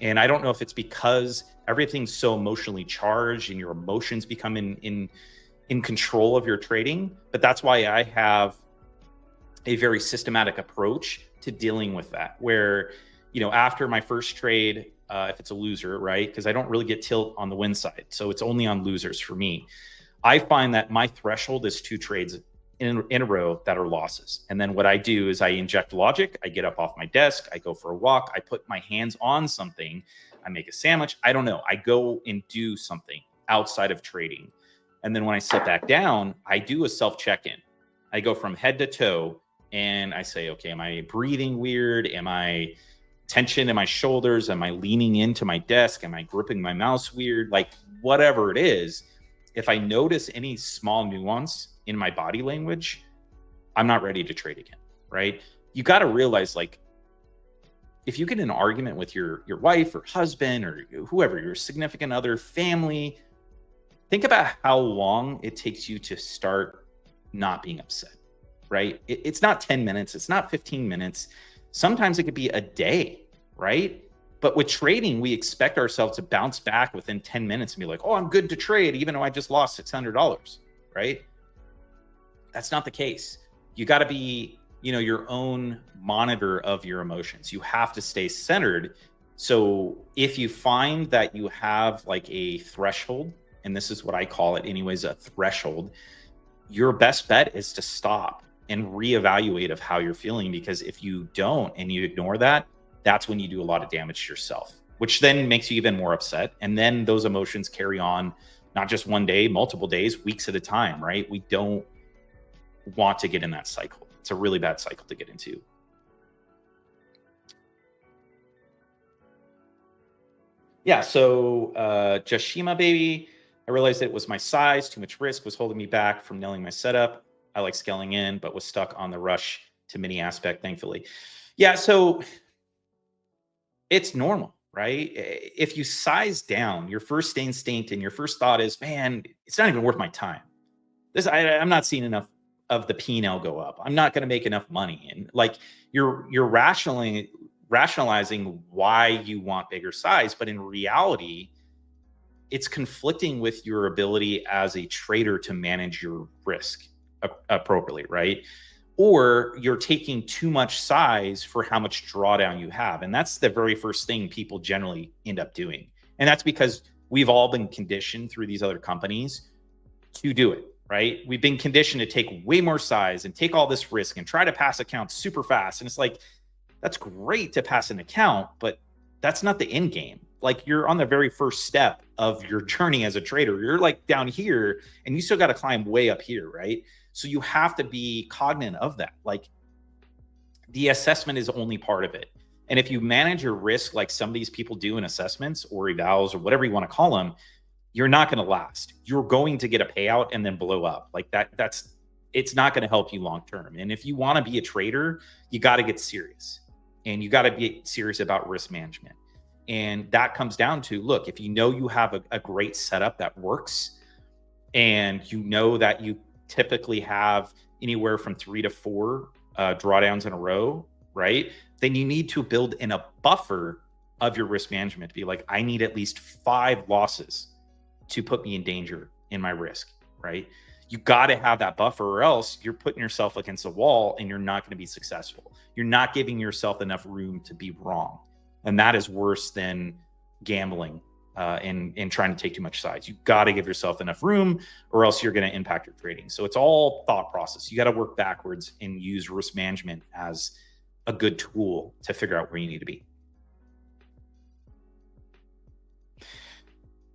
And I don't know if it's because everything's so emotionally charged and your emotions become in control of your trading, but that's why I have a very systematic approach to dealing with that, where, after my first trade, if it's a loser, right? Because I don't really get tilt on the win side. So it's only on losers for me. I find that my threshold is 2 trades in a row that are losses. And then what I do is I inject logic. I get up off my desk. I go for a walk. I put my hands on something. I make a sandwich. I don't know. I go and do something outside of trading. And then when I sit back down, I do a self check-in. I go from head to toe and I say, okay, am I breathing weird? Am I tension in my shoulders? Am I leaning into my desk? Am I gripping my mouse weird? Like whatever it is, if I notice any small nuance in my body language, I'm not ready to trade again, right? You got to realize, like, if you get in an argument with your wife or husband or whoever, your significant other, family, think about how long it takes you to start not being upset, right? It's not 10 minutes. It's not 15 minutes. Sometimes it could be a day, right? But with trading, we expect ourselves to bounce back within 10 minutes and be like, oh, I'm good to trade, even though I just lost $600, right? That's not the case. You got to be, your own monitor of your emotions. You have to stay centered. So if you find that you have like a threshold, and this is what I call it anyways, a threshold, your best bet is to stop and reevaluate of how you're feeling, because if you don't and you ignore that, that's when you do a lot of damage to yourself, which then makes you even more upset. And then those emotions carry on, not just one day, multiple days, weeks at a time, right? We don't want to get in that cycle. It's a really bad cycle to get into. Yeah, so Jashima baby, I realized it was my size, too much risk was holding me back from nailing my setup. I like scaling in, but was stuck on the rush to mini aspect, thankfully. Yeah, so it's normal, right? If you size down, your first instinct and your first thought is, man, it's not even worth my time. I'm not seeing enough of the P&L go up. I'm not going to make enough money. And like you're rationalizing why you want bigger size, but in reality, it's conflicting with your ability as a trader to manage your risk appropriately, right? Or you're taking too much size for how much drawdown you have. And that's the very first thing people generally end up doing. And that's because we've all been conditioned through these other companies to do it, right? We've been conditioned to take way more size and take all this risk and try to pass accounts super fast. And it's like, that's great to pass an account, but that's not the end game. Like you're on the very first step of your journey as a trader. You're like down here and you still got to climb way up here, right? So you have to be cognizant of that. Like the assessment is only part of it. And if you manage your risk like some of these people do in assessments or evals or whatever you want to call them, you're not going to last. You're going to get a payout and then blow up. Like it's not going to help you long term. And if you want to be a trader, you got to get serious. And you got to be serious about risk management. And that comes down to, look, if you know you have a great setup that works, and you know that you typically have anywhere from 3 to 4 drawdowns in a row, right? Then you need to build in a buffer of your risk management to be like, I need at least 5 losses to put me in danger in my risk, right? You got to have that buffer, or else you're putting yourself against a wall and you're not going to be successful. You're not giving yourself enough room to be wrong. And that is worse than gambling and trying to take too much size. You got to give yourself enough room, or else you're going to impact your trading. So it's all thought process. You got to work backwards and use risk management as a good tool to figure out where you need to be.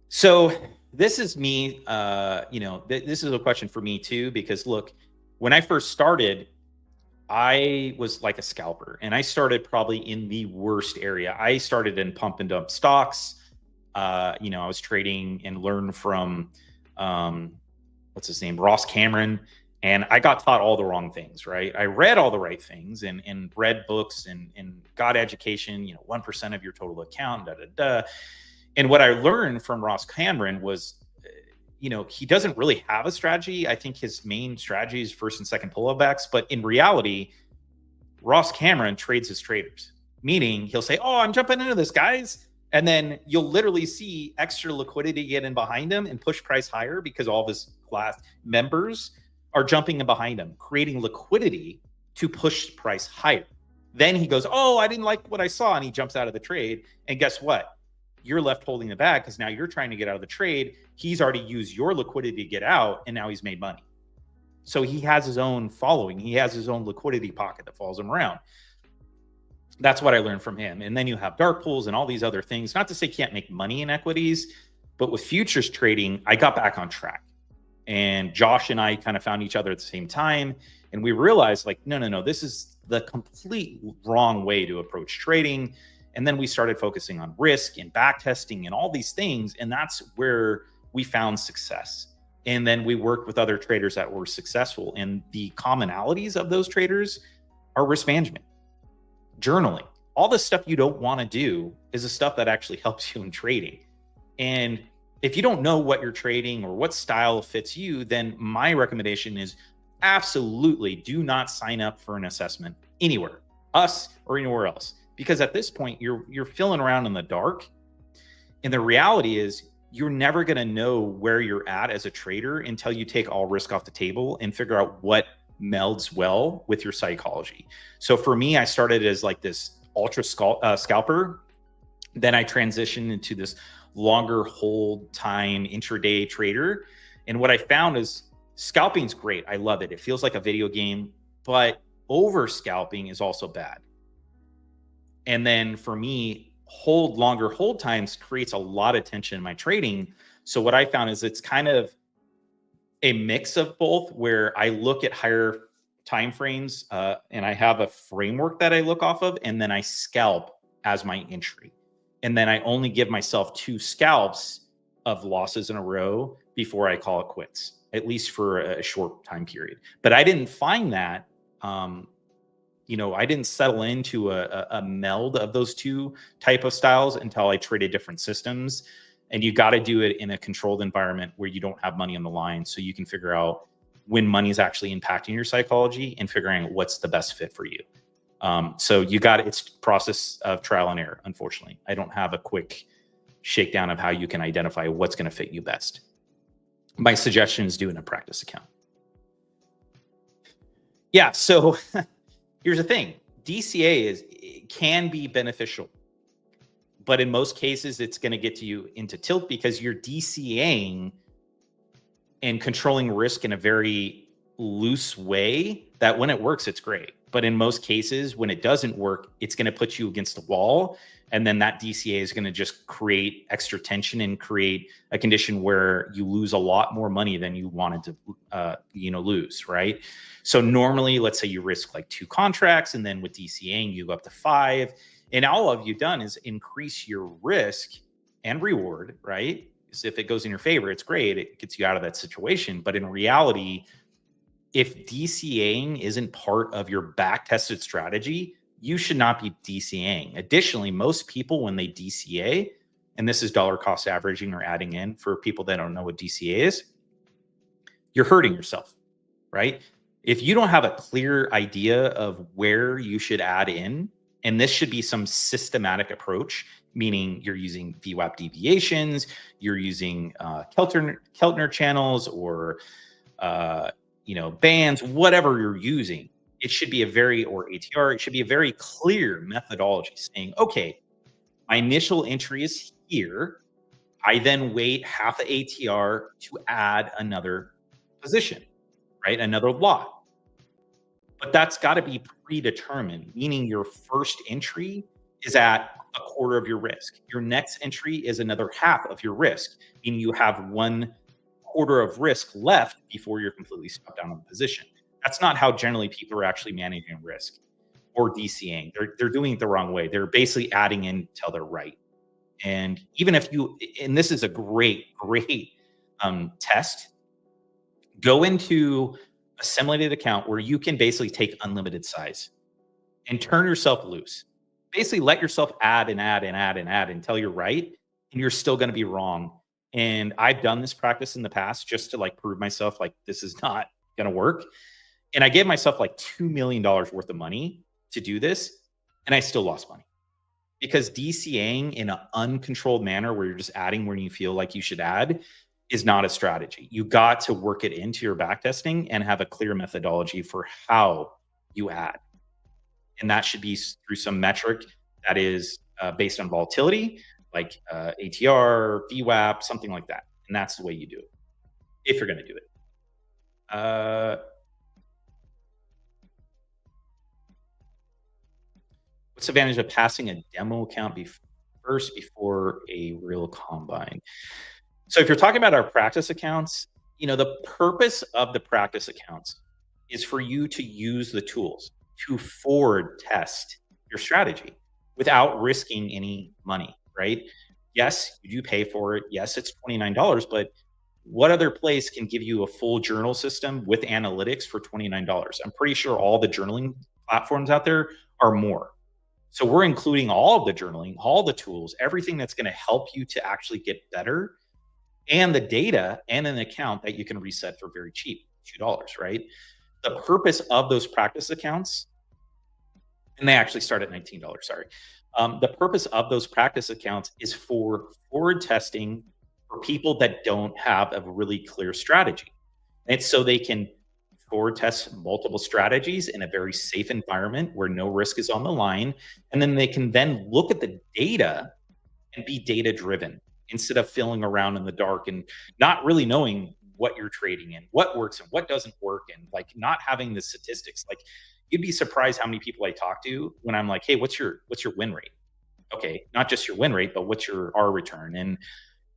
So this is me, this is a question for me too, because look, when I first started, I was like a scalper, and I started probably in the worst area. I started in pump and dump stocks. I was trading and learned from, what's his name? Ross Cameron. And I got taught all the wrong things, right? I read all the right things and read books and got education, 1% of your total account, And what I learned from Ross Cameron was, he doesn't really have a strategy. I think his main strategy is first and second pullbacks. But in reality, Ross Cameron trades his traders, meaning he'll say, oh, I'm jumping into this, guys. And then you'll literally see extra liquidity get in behind him and push price higher because all of his class members are jumping in behind him, creating liquidity to push price higher. Then he goes, oh, I didn't like what I saw. And he jumps out of the trade. And guess what? You're left holding the bag because now you're trying to get out of the trade. He's already used your liquidity to get out, and now he's made money. So he has his own following. He has his own liquidity pocket that follows him around. That's what I learned from him. And then you have dark pools and all these other things. Not to say you can't make money in equities, but with futures trading, I got back on track. And Josh and I kind of found each other at the same time. And we realized like, no, this is the complete wrong way to approach trading. And then we started focusing on risk and back testing and all these things. And that's where we found success. And then we worked with other traders that were successful. And the commonalities of those traders are risk management, journaling. All the stuff you don't want to do is the stuff that actually helps you in trading. And if you don't know what you're trading or what style fits you, then my recommendation is absolutely do not sign up for an assessment anywhere, us or anywhere else. Because at this point, you're feeling around in the dark. And the reality is you're never going to know where you're at as a trader until you take all risk off the table and figure out what melds well with your psychology. So for me, I started as like this ultra scalper. Then I transitioned into this longer hold time intraday trader. And what I found is Scalping's great. I love it. It feels like a video game, but over scalping is also bad. And then for me, longer hold times creates a lot of tension in my trading. So what I found is it's kind of a mix of both, where I look at higher time frames and I have a framework that I look off of, and then I scalp as my entry. And then I only give myself 2 scalps of losses in a row before I call it quits, at least for a short time period. But I didn't find that, I didn't settle into a meld of those 2 type of styles until I traded different systems. And you got to do it in a controlled environment where you don't have money on the line, so you can figure out when money is actually impacting your psychology and figuring out what's the best fit for you. So it's process of trial and error. Unfortunately, I don't have a quick shakedown of how you can identify what's going to fit you best. My suggestion is doing a practice account. Yeah. So here's the thing. DCA can be beneficial, but in most cases, it's going to get you into tilt because you're DCAing and controlling risk in a very loose way that when it works, it's great. But in most cases, when it doesn't work, it's going to put you against the wall. And then that DCA is going to just create extra tension and create a condition where you lose a lot more money than you wanted to, lose, right? So normally, let's say you risk like 2 contracts, and then with DCAing, you go up to 5. And all you've done is increase your risk and reward, right? So if it goes in your favor, it's great. It gets you out of that situation. But in reality, if DCAing isn't part of your back-tested strategy, you should not be DCAing. Additionally, most people, when they DCA, and this is dollar cost averaging or adding in for people that don't know what DCA is, you're hurting yourself, right? If you don't have a clear idea of where you should add in, and this should be some systematic approach, meaning you're using VWAP deviations, you're using Keltner channels, or bands, whatever you're using. It should be or ATR, it should be a very clear methodology saying, okay, my initial entry is here. I then wait half the ATR to add another position, right? Another lot. But that's got to be predetermined, meaning your first entry is at a quarter of your risk. Your next entry is another half of your risk, meaning you have 1/4 of risk left before you're completely stuck down on the position. That's not how generally people are actually managing risk or DCAing. They're doing it the wrong way. They're basically adding in until they're right. And even if and this is a great test, go into a simulated account where you can basically take unlimited size and turn yourself loose. Basically let yourself add and add and add and add until you're right, and you're still going to be wrong. And I've done this practice in the past just to prove myself this is not going to work. And I gave myself $2 million worth of money to do this, and I still lost money. Because DCAing in an uncontrolled manner where you're just adding when you feel like you should add is not a strategy. You got to work it into your backtesting and have a clear methodology for how you add. And that should be through some metric that is based on volatility, like ATR, VWAP, something like that. And that's the way you do it, if you're going to do it. What's the advantage of passing a demo account first before a real combine? So if you're talking about our practice accounts, the purpose of the practice accounts is for you to use the tools to forward test your strategy without risking any money, right? Yes, you do pay for it. Yes, it's $29, but what other place can give you a full journal system with analytics for $29? I'm pretty sure all the journaling platforms out there are more. So we're including all of the journaling, all the tools, everything that's going to help you to actually get better, and the data and an account that you can reset for very cheap, $2, right? The purpose of those practice accounts, and they actually start at $19, sorry. The purpose of those practice accounts is for forward testing for people that don't have a really clear strategy. And so they can forward test multiple strategies in a very safe environment where no risk is on the line. And then they can then look at the data and be data driven instead of feeling around in the dark and not really knowing what you're trading in, what works and what doesn't work, and like not having the statistics. Like you'd be surprised how many people I talk to when I'm like, hey, what's your win rate? Okay, not just your win rate, but what's your R return? And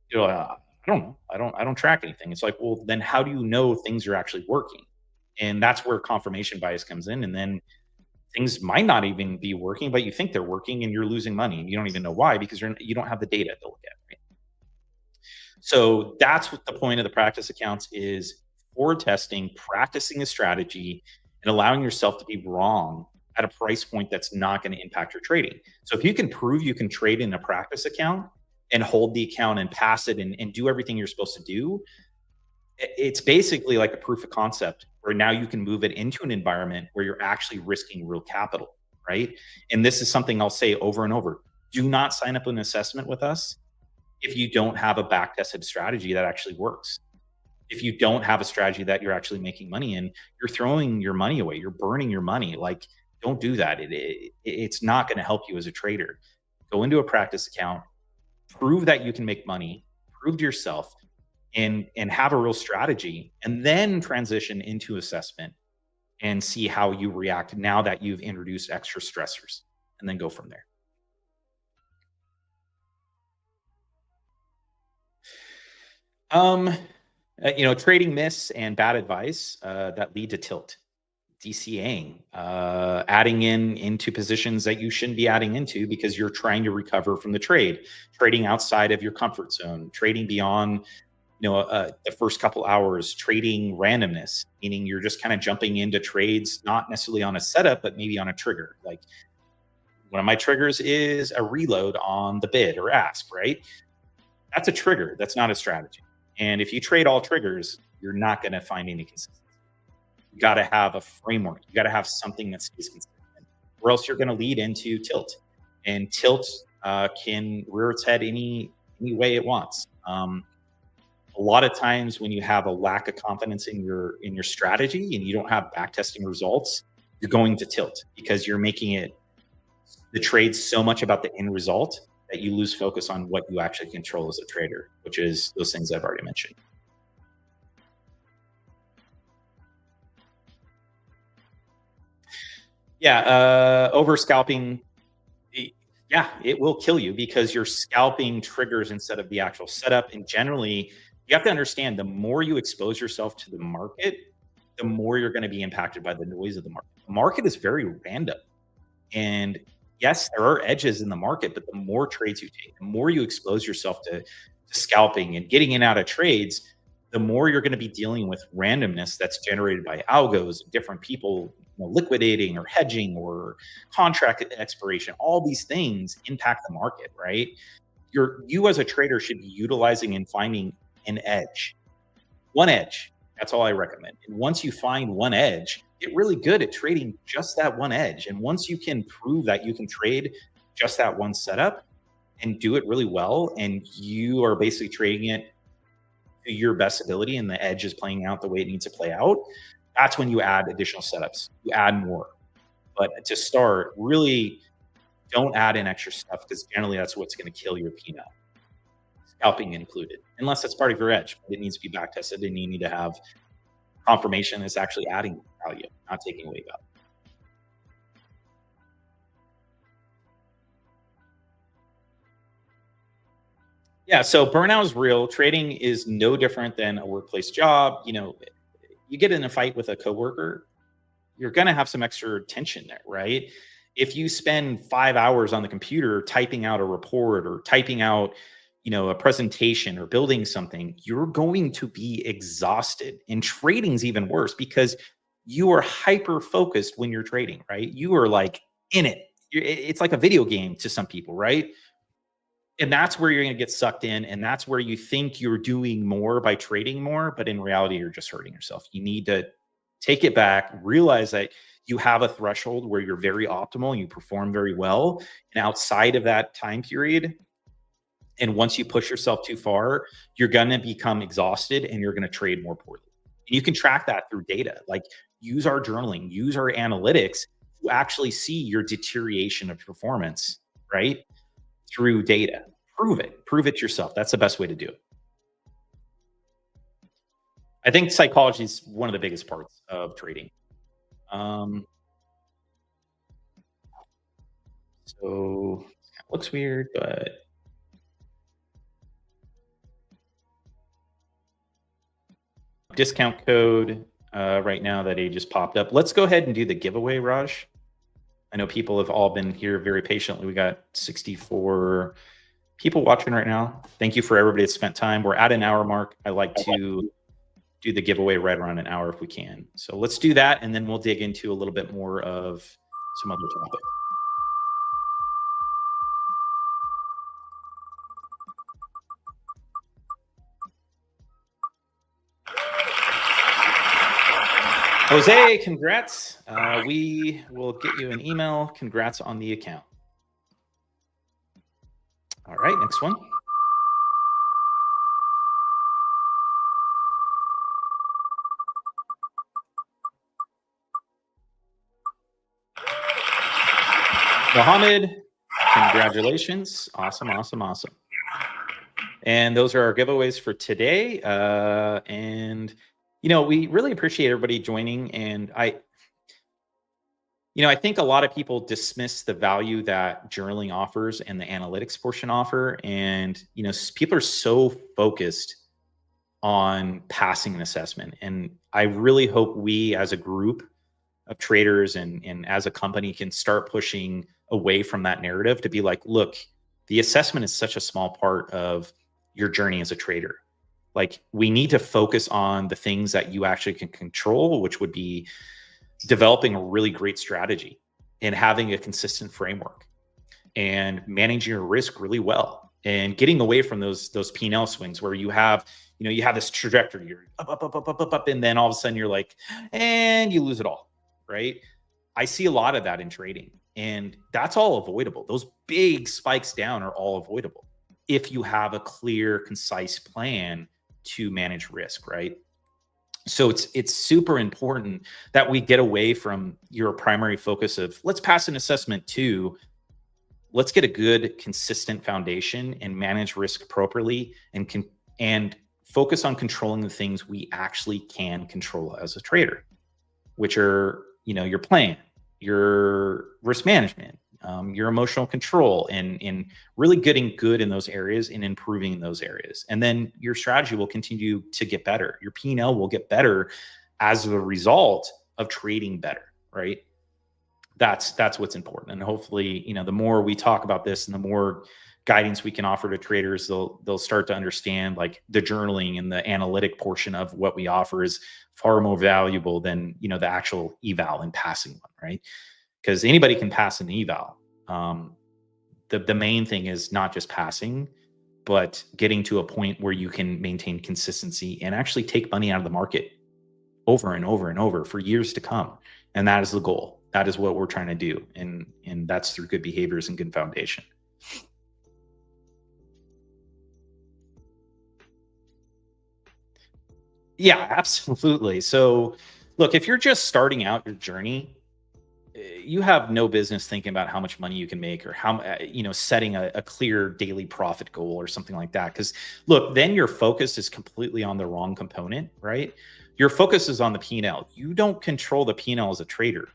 you know, I don't know. I don't track anything. It's like, well, then how do you know things are actually working? And that's where confirmation bias comes in. And then things might not even be working, but you think they're working and you're losing money and you don't even know why because you don't have the data to look at, right? So that's what the point of the practice accounts is: for testing, practicing a strategy, and allowing yourself to be wrong at a price point that's not going to impact your trading. So if you can prove you can trade in a practice account and hold the account and pass it and do everything you're supposed to do, it's basically like a proof of concept where now you can move it into an environment where you're actually risking real capital, right? And this is something I'll say over and over: do not sign up an assessment with us if you don't have a back tested strategy that actually works. If you don't have a strategy that you're actually making money in, you're throwing your money away, you're burning your money. Like, don't do that. It's not going to help you as a trader. Go into a practice account, prove that you can make money, prove to yourself, and have a real strategy, and then transition into assessment and see how you react now that you've introduced extra stressors, and then go from there. Trading myths and bad advice that lead to tilt, DCAing, adding into positions that you shouldn't be adding into because you're trying to recover from the trade, trading outside of your comfort zone, trading beyond the first couple hours, trading randomness, meaning you're just kind of jumping into trades, not necessarily on a setup, but maybe on a trigger. Like one of my triggers is a reload on the bid or ask, right? That's a trigger. That's not a strategy. And if you trade all triggers, you're not going to find any consistency. You got to have a framework. You got to have something that stays consistent, or else you're going to lead into tilt. And tilt can rear its head any way it wants. A lot of times when you have a lack of confidence in your strategy and you don't have back testing results, you're going to tilt because you're making the trade so much about the end result that you lose focus on what you actually control as a trader, which is those things I've already mentioned. Yeah, over scalping, yeah, it will kill you because you're scalping triggers instead of the actual setup. And generally, you have to understand, the more you expose yourself to the market, the more you're going to be impacted by the noise of the market. The market is very random. And yes, there are edges in the market, but the more trades you take, the more you expose yourself to scalping and getting in and out of trades, the more you're going to be dealing with randomness that's generated by algos, different people liquidating or hedging or contract expiration. All these things impact the market, right? You as a trader should be utilizing and finding an edge, one edge. That's all I recommend. And once you find one edge, get really good at trading just that one edge. And once you can prove that you can trade just that one setup and do it really well, and you are basically trading it to your best ability and the edge is playing out the way it needs to play out, that's when you add additional setups. You add more. But to start, really don't add in extra stuff because generally that's what's going to kill your P&L, scalping included, unless it's part of your edge. But it needs to be back tested and you need to have confirmation it's actually adding value, not taking away value. Yeah, so burnout is real. Trading is no different than a workplace job. You get in a fight with a coworker, you're going to have some extra tension there, right? If you spend 5 hours on the computer typing out a report or typing out, a presentation or building something, you're going to be exhausted. And trading's even worse because you are hyper focused when you're trading, right? You are like in it. It's like a video game to some people, right? And that's where you're going to get sucked in. And that's where you think you're doing more by trading more, but in reality, you're just hurting yourself. You need to take it back, realize that you have a threshold where you're very optimal and you perform very well. And outside of that time period, and once you push yourself too far, you're going to become exhausted and you're going to trade more poorly. And you can track that through data. Like, use our journaling, use our analytics to actually see your deterioration of performance, right? Through data. Prove it yourself. That's the best way to do it. I think psychology is one of the biggest parts of trading. So it looks weird, but discount code right now that just popped up. Let's go ahead and do the giveaway, Raj. I know people have all been here very patiently. We got 64 people watching right now. Thank you for everybody that spent time. We're at an hour mark. I like to do the giveaway right around an hour if we can. So let's do that, and then we'll dig into a little bit more of some other topics. Jose, congrats. We will get you an email. Congrats on the account. All right, next one. Mohammed, congratulations. Awesome, awesome, awesome. And those are our giveaways for today. And we really appreciate everybody joining. And I think a lot of people dismiss the value that journaling offers and the analytics portion offer. And, people are so focused on passing an assessment. And I really hope we as a group of traders and as a company can start pushing away from that narrative to be like, look, the assessment is such a small part of your journey as a trader. Like, we need to focus on the things that you actually can control, which would be developing a really great strategy and having a consistent framework and managing your risk really well and getting away from those P&L swings where you have this trajectory, you're up, and then all of a sudden you're like, and you lose it all, right? I see a lot of that in trading, and that's all avoidable. Those big spikes down are all avoidable if you have a clear, concise plan to manage risk, right? So it's super important that we get away from your primary focus of let's pass an assessment to let's get a good, consistent foundation and manage risk appropriately and focus on controlling the things we actually can control as a trader, which are, your plan, your risk management, your emotional control, and really getting good in those areas and improving in those areas. And then your strategy will continue to get better. Your P&L will get better as a result of trading better, right? That's what's important. And hopefully, the more we talk about this and the more guidance we can offer to traders, they'll start to understand like the journaling and the analytic portion of what we offer is far more valuable than, the actual eval and passing one, right? Because anybody can pass an eval. The main thing is not just passing, but getting to a point where you can maintain consistency and actually take money out of the market over and over and over for years to come. And that is the goal. That is what we're trying to do. And that's through good behaviors and good foundation. Yeah, absolutely. So look, if you're just starting out your journey, you have no business thinking about how much money you can make or how, setting a clear daily profit goal or something like that. Because look, then your focus is completely on the wrong component, right? Your focus is on the P&L. You don't control the P&L as a trader,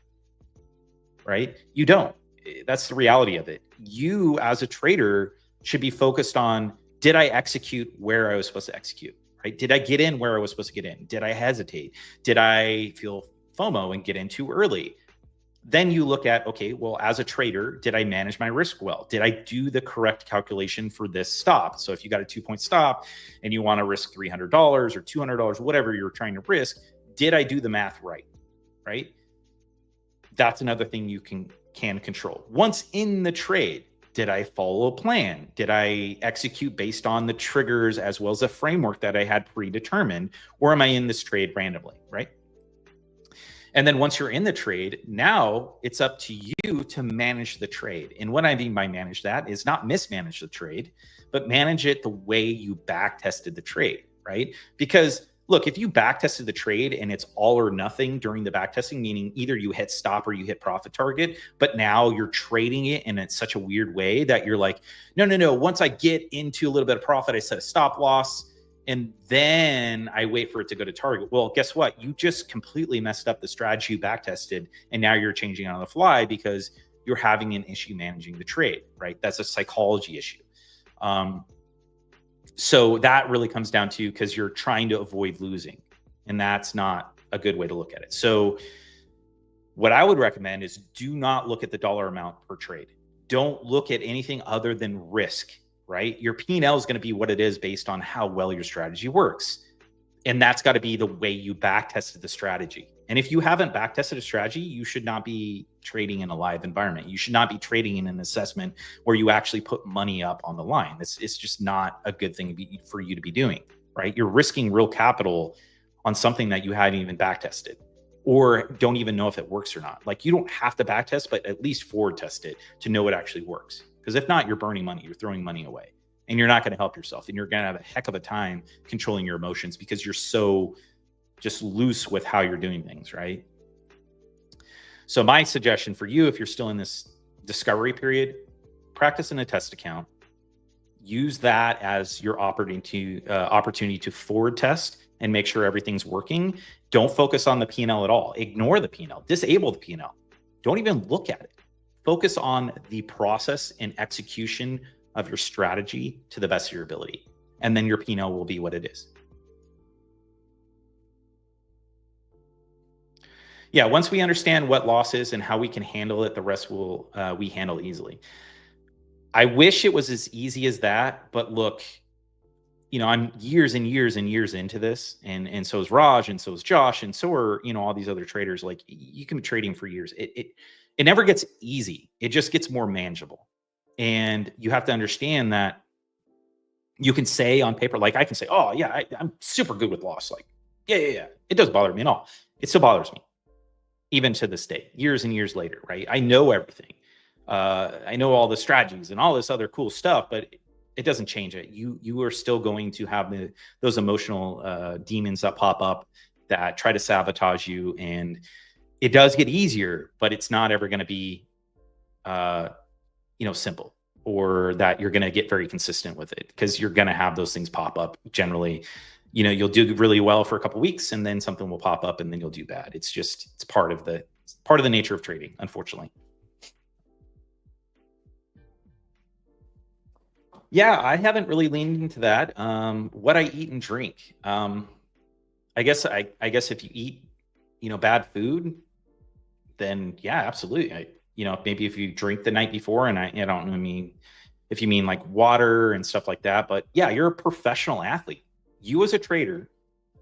right? You don't. That's the reality of it. You as a trader should be focused on, did I execute where I was supposed to execute, right? Did I get in where I was supposed to get in? Did I hesitate? Did I feel FOMO and get in too early? Then you look at, okay, well, as a trader, did I manage my risk well? Did I do the correct calculation for this stop? So if you got a 2-point stop and you want to risk $300 or $200, whatever you're trying to risk, did I do the math right? Right? That's another thing you can control. Once in the trade, did I follow a plan? Did I execute based on the triggers as well as a framework that I had predetermined? Or am I in this trade randomly, right? And then once you're in the trade, now it's up to you to manage the trade. And what I mean by manage that is not mismanage the trade, but manage it the way you back tested the trade, right? Because look, if you back tested the trade and it's all or nothing during the back testing, meaning either you hit stop or you hit profit target, but now you're trading it and it's such a weird way that you're like, no. Once I get into a little bit of profit, I set a stop loss and then I wait for it to go to target. Well, guess what? You just completely messed up the strategy you back tested, and now you're changing on the fly because you're having an issue managing the trade, right? That's a psychology issue. So that really comes down to, because you're trying to avoid losing, and that's not a good way to look at it. So what I would recommend is do not look at the dollar amount per trade. Don't look at anything other than risk, right? Your P&L is going to be what it is based on how well your strategy works. And that's got to be the way you back tested the strategy. And if you haven't back tested a strategy, you should not be trading in a live environment. You should not be trading in an assessment where you actually put money up on the line. It's just not a good thing for you to be doing, right? You're risking real capital on something that you hadn't even back tested, or don't even know if it works or not. Like, you don't have to back test, but at least forward test it to know it actually works. Because if not, you're burning money, you're throwing money away, and you're not going to help yourself. And you're going to have a heck of a time controlling your emotions because you're so just loose with how you're doing things, right? So my suggestion for you, if you're still in this discovery period, practice in a test account. Use that as your opportunity to forward test and make sure everything's working. Don't focus on the P&L at all. Ignore the P&L. Disable the P&L. Don't even look at it. Focus on the process and execution of your strategy to the best of your ability. And then your P&L will be what it is. Yeah, once we understand what loss is and how we can handle it, the rest will we handle easily. I wish it was as easy as that, but look, you know, I'm years and years and years into this, and so is Raj, and so is Josh, and so are, you know, all these other traders. Like, you can be trading for years. It never gets easy. It just gets more manageable. And you have to understand that you can say on paper, like I can say, oh yeah, I'm super good with loss. Like, yeah. It doesn't bother me at all. It still bothers me, even to this day, years and years later, right? I know everything. I know all the strategies and all this other cool stuff, but it doesn't change it. You are still going to have those emotional demons that pop up that try to sabotage you. And it does get easier, but it's not ever going to be, simple, or that you're going to get very consistent with it, because you're going to have those things pop up generally. You know, you'll do really well for a couple of weeks, and then something will pop up, and then you'll do bad. It's part of the nature of trading, unfortunately. Yeah, I haven't really leaned into that. What I eat and drink. I guess if you eat, bad food, then yeah, absolutely. Maybe if you drink the night before, and I don't know, if you mean like water and stuff like that, but yeah, you're a professional athlete. You as a trader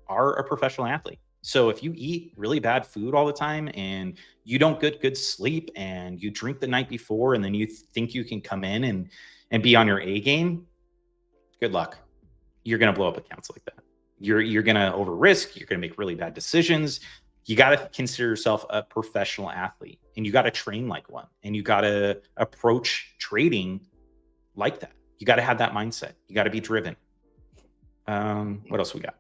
are a professional athlete. So if you eat really bad food all the time, and you don't get good sleep, and you drink the night before, and then you think you can come in and be on your A game, good luck. You're going to blow up accounts like that. You're going to over risk. You're going to make really bad decisions. You got to consider yourself a professional athlete, and you got to train like one, and you got to approach trading like that. You got to have that mindset. You got to be driven. What else we got?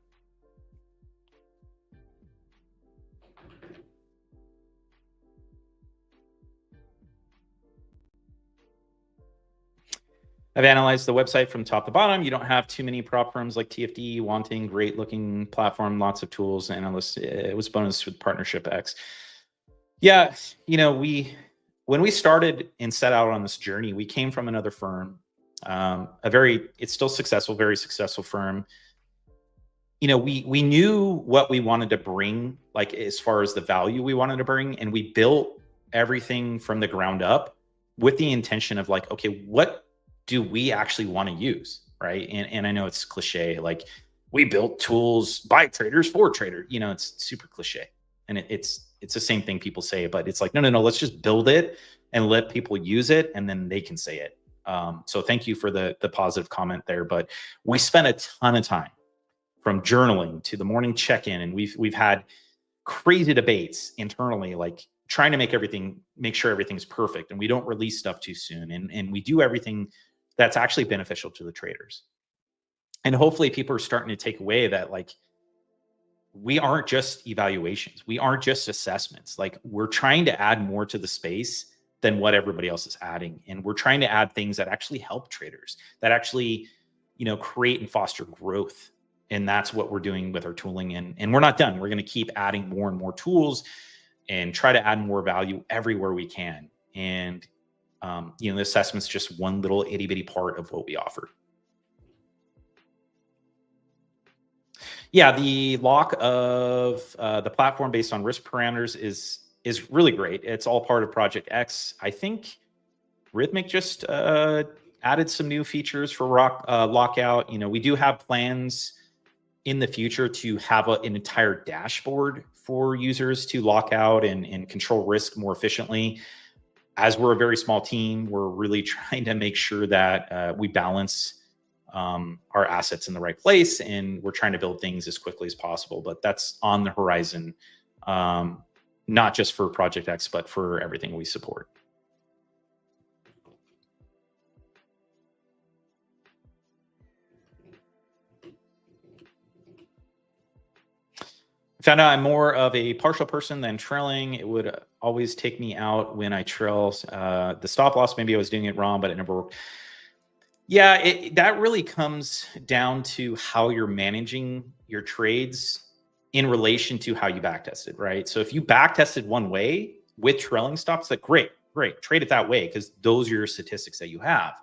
I've analyzed the website from top to bottom. You don't have too many prop firms like TFD wanting great looking platform, lots of tools, analysts. It was bonus with Partnership X. Yeah, when we started and set out on this journey, we came from another firm, it's still successful, very successful firm. We knew what we wanted to bring, like as far as the value we wanted to bring, and we built everything from the ground up with the intention of like, okay, what do we actually want to use, right? And I know it's cliche, like we built tools by traders for traders. It's super cliche, and it's the same thing people say, but it's like, no, let's just build it and let people use it, and then they can say it. So thank you for the positive comment there. But we spent a ton of time, from journaling to the morning check-in, and we've had crazy debates internally, like trying to make sure everything's perfect, and we don't release stuff too soon, and we do everything that's actually beneficial to the traders. And hopefully people are starting to take away that, like, we aren't just evaluations. We aren't just assessments. Like, we're trying to add more to the space than what everybody else is adding. And we're trying to add things that actually help traders, that actually, create and foster growth. And that's what we're doing with our tooling. And we're not done. We're going to keep adding more and more tools and try to add more value everywhere we can. And, you know, the assessment's just one little itty bitty part of what we offer. Yeah, the lock of the platform based on risk parameters is really great. It's all part of Project X. I think Rhythmic just added some new features for lockout. You know, we do have plans in the future to have an entire dashboard for users to lock out and control risk more efficiently. As we're a very small team, we're really trying to make sure that we balance our assets in the right place, and we're trying to build things as quickly as possible. But that's on the horizon, not just for Project X, but for everything we support. Found out I'm more of a partial person than trailing. It would always take me out when I trail. The stop loss, maybe I was doing it wrong, but it never worked. Yeah, that really comes down to how you're managing your trades in relation to how you backtested, right? So if you backtested one way with trailing stops, like great, trade it that way because those are your statistics that you have.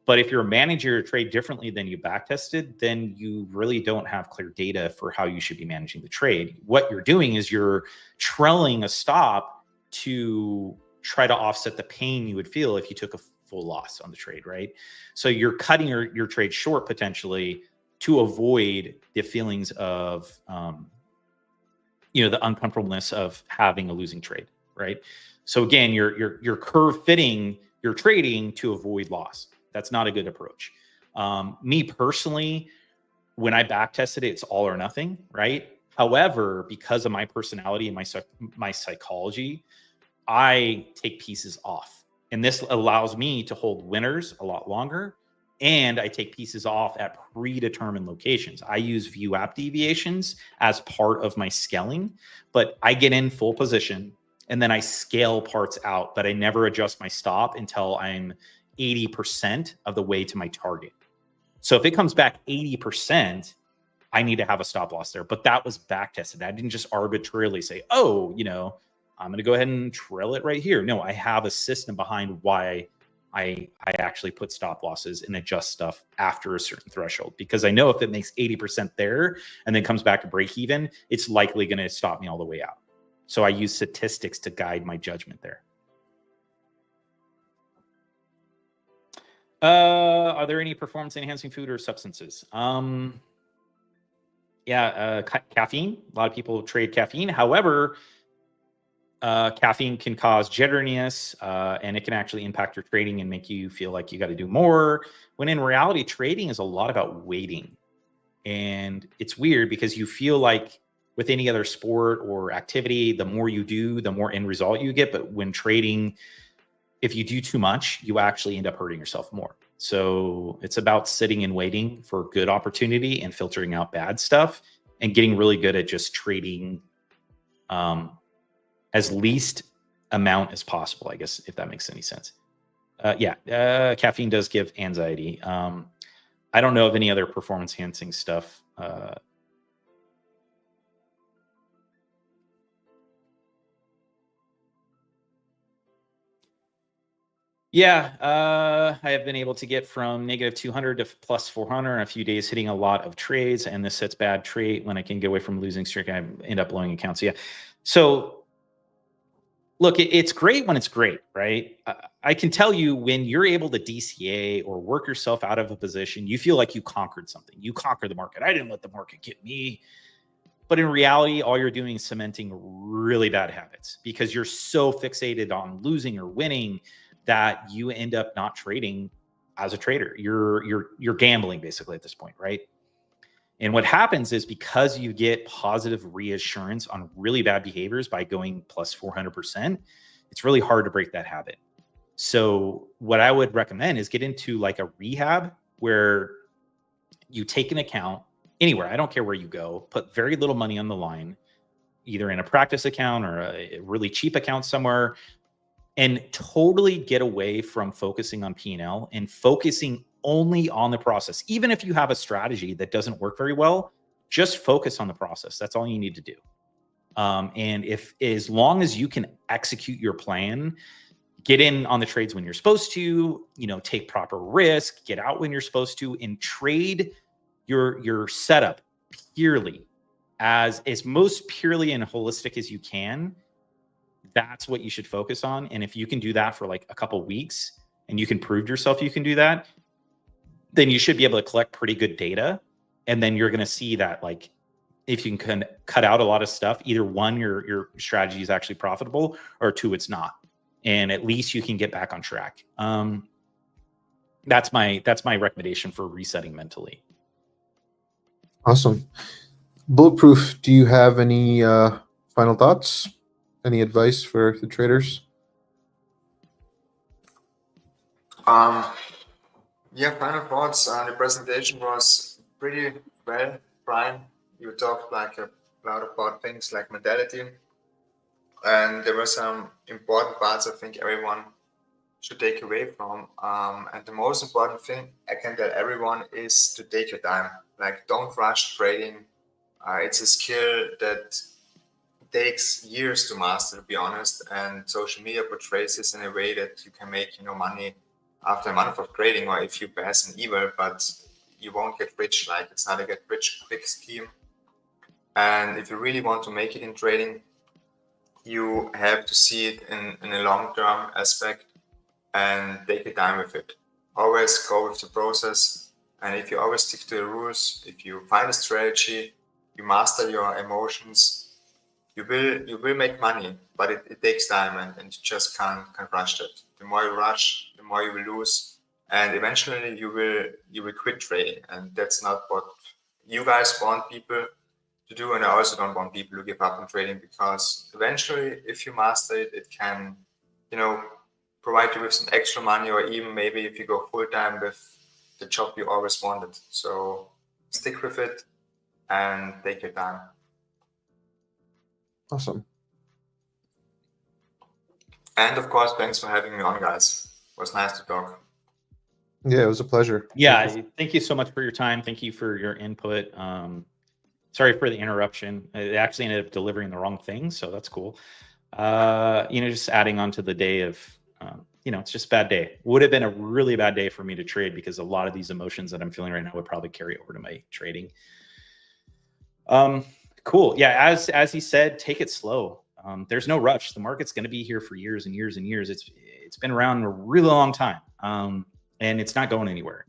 But if you're managing your trade differently than you backtested, then you really don't have clear data for how you should be managing the trade. What you're doing is you're trailing a stop to try to offset the pain you would feel if you took a full loss on the trade, right? So you're cutting your trade short potentially to avoid the feelings of, you know, the uncomfortableness of having a losing trade, right? So again, you're curve fitting your trading to avoid loss. That's not a good approach. Me personally, when I back tested it, it's all or nothing, right? However, because of my personality and my psychology, I take pieces off. And this allows me to hold winners a lot longer. And I take pieces off at predetermined locations. I use view app deviations as part of my scaling, but I get in full position and then I scale parts out, but I never adjust my stop until I'm 80% of the way to my target. So if it comes back 80%, I need to have a stop loss there. But that was back tested. I didn't just arbitrarily say, oh, you know, I'm going to go ahead and trail it right here. No, I have a system behind why I actually put stop losses and adjust stuff after a certain threshold, because I know if it makes 80% there and then comes back to break even, it's likely going to stop me all the way out. So I use statistics to guide my judgment there. Are there any performance enhancing food or substances? Caffeine. A lot of people trade caffeine. However, caffeine can cause jitteriness, and it can actually impact your trading and make you feel like you got to do more. When in reality, trading is a lot about waiting. And it's weird because you feel like with any other sport or activity, the more you do, the more end result you get. But when trading, if you do too much, you actually end up hurting yourself more. So it's about sitting and waiting for good opportunity and filtering out bad stuff and getting really good at just trading as least amount as possible, I guess, if that makes any sense. Caffeine does give anxiety. I don't know of any other performance enhancing stuff. I have been able to get from -200 to +400 in a few days, hitting a lot of trades, and this sets bad trait. When I can get away from losing streak, I end up blowing accounts. Yeah. So look, it's great when it's great, right? I can tell you when you're able to DCA or work yourself out of a position, you feel like you conquered something. You conquered the market. I didn't let the market get me. But in reality, all you're doing is cementing really bad habits because you're so fixated on losing or winning that you end up not trading as a trader. You're gambling basically at this point, right? And what happens is because you get positive reassurance on really bad behaviors by going +400%, it's really hard to break that habit. So what I would recommend is get into like a rehab where you take an account anywhere. I don't care where you go, put very little money on the line, either in a practice account or a really cheap account somewhere, and totally get away from focusing on P&L and focusing only on the process. Even if you have a strategy that doesn't work very well, just focus on the process. That's all you need to do. And as long as you can execute your plan, get in on the trades when you're supposed to, take proper risk, get out when you're supposed to, and trade your setup purely as most purely and holistic as you can. That's what you should focus on. And if you can do that for like a couple weeks and you can prove yourself you can do that, then you should be able to collect pretty good data. And then you're going to see that, like, if you can cut out a lot of stuff, either one, your strategy is actually profitable, or two, it's not. And at least you can get back on track. That's my recommendation for resetting mentally. Awesome. Bulletproof, do you have any final thoughts? Any advice for the traders? Yeah, final thoughts. The presentation was pretty well, Brian. You talked like a lot about things like mentality, and there were some important parts I think everyone should take away from. And the most important thing I can tell everyone is to take your time. Like, don't rush trading. It's a skill that takes years to master, to be honest. And social media portrays this in a way that you can make money after a month of trading, or if you pass an eval, but you won't get rich. Like, it's not a get rich quick scheme. And if you really want to make it in trading, you have to see it in a long-term aspect and take your time with it. Always go with the process. And if you always stick to the rules, if you find a strategy, you master your emotions, you will make money, but it takes time, and you just can't rush it. The more you rush, the more you will lose, and eventually you will quit trading. And that's not what you guys want people to do. And I also don't want people to give up on trading, because eventually, if you master it, it can, provide you with some extra money, or even maybe if you go full time with the job you always wanted. So stick with it and take your time. Awesome. And of course, thanks for having me on, guys. It was nice to talk. Yeah, it was a pleasure. Yeah, thank you so much for your time. Thank you for your input. Sorry for the interruption. It actually ended up delivering the wrong thing, so that's cool. Just adding on to the day of, it's just a bad day. Would have been a really bad day for me to trade, because a lot of these emotions that I'm feeling right now would probably carry over to my trading. Cool. Yeah, as he said, take it slow. There's no rush. The market's going to be here for years and years and years. It's been around a really long time, and it's not going anywhere.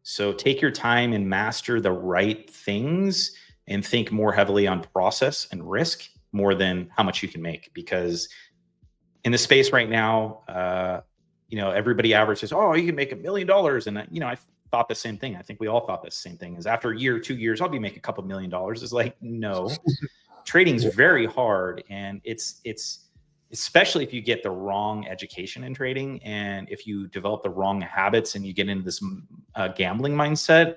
So take your time and master the right things, and think more heavily on process and risk more than how much you can make. Because in the space right now, everybody averages, oh, you can make $1 million. And I thought the same thing. I think we all thought the same thing, is after a year, 2 years, I'll be making a couple $1 million. It's like, no. Trading's very hard, and it's especially if you get the wrong education in trading, and if you develop the wrong habits and you get into this gambling mindset,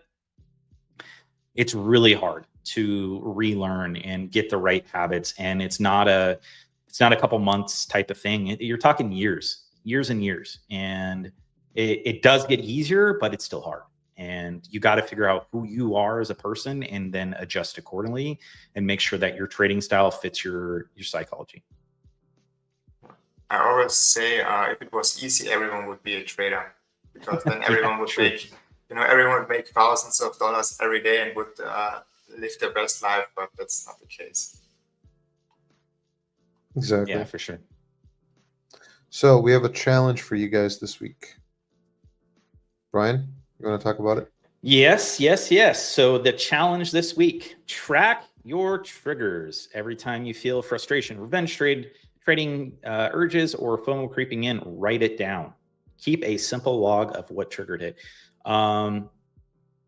it's really hard to relearn and get the right habits. And it's not a couple months type of thing. You're talking years and years, and it does get easier, but it's still hard. And you got to figure out who you are as a person, and then adjust accordingly, and make sure that your trading style fits your psychology. I always say, if it was easy, everyone would be a trader, because then everyone would make, everyone would make thousands of dollars every day and would live their best life. But that's not the case. Exactly. Yeah, for sure. So we have a challenge for you guys this week. Brian, you want to talk about it? Yes. So the challenge this week: track your triggers. Every time you feel frustration, revenge trading urges, or FOMO creeping in, write it down. Keep a simple log of what triggered it.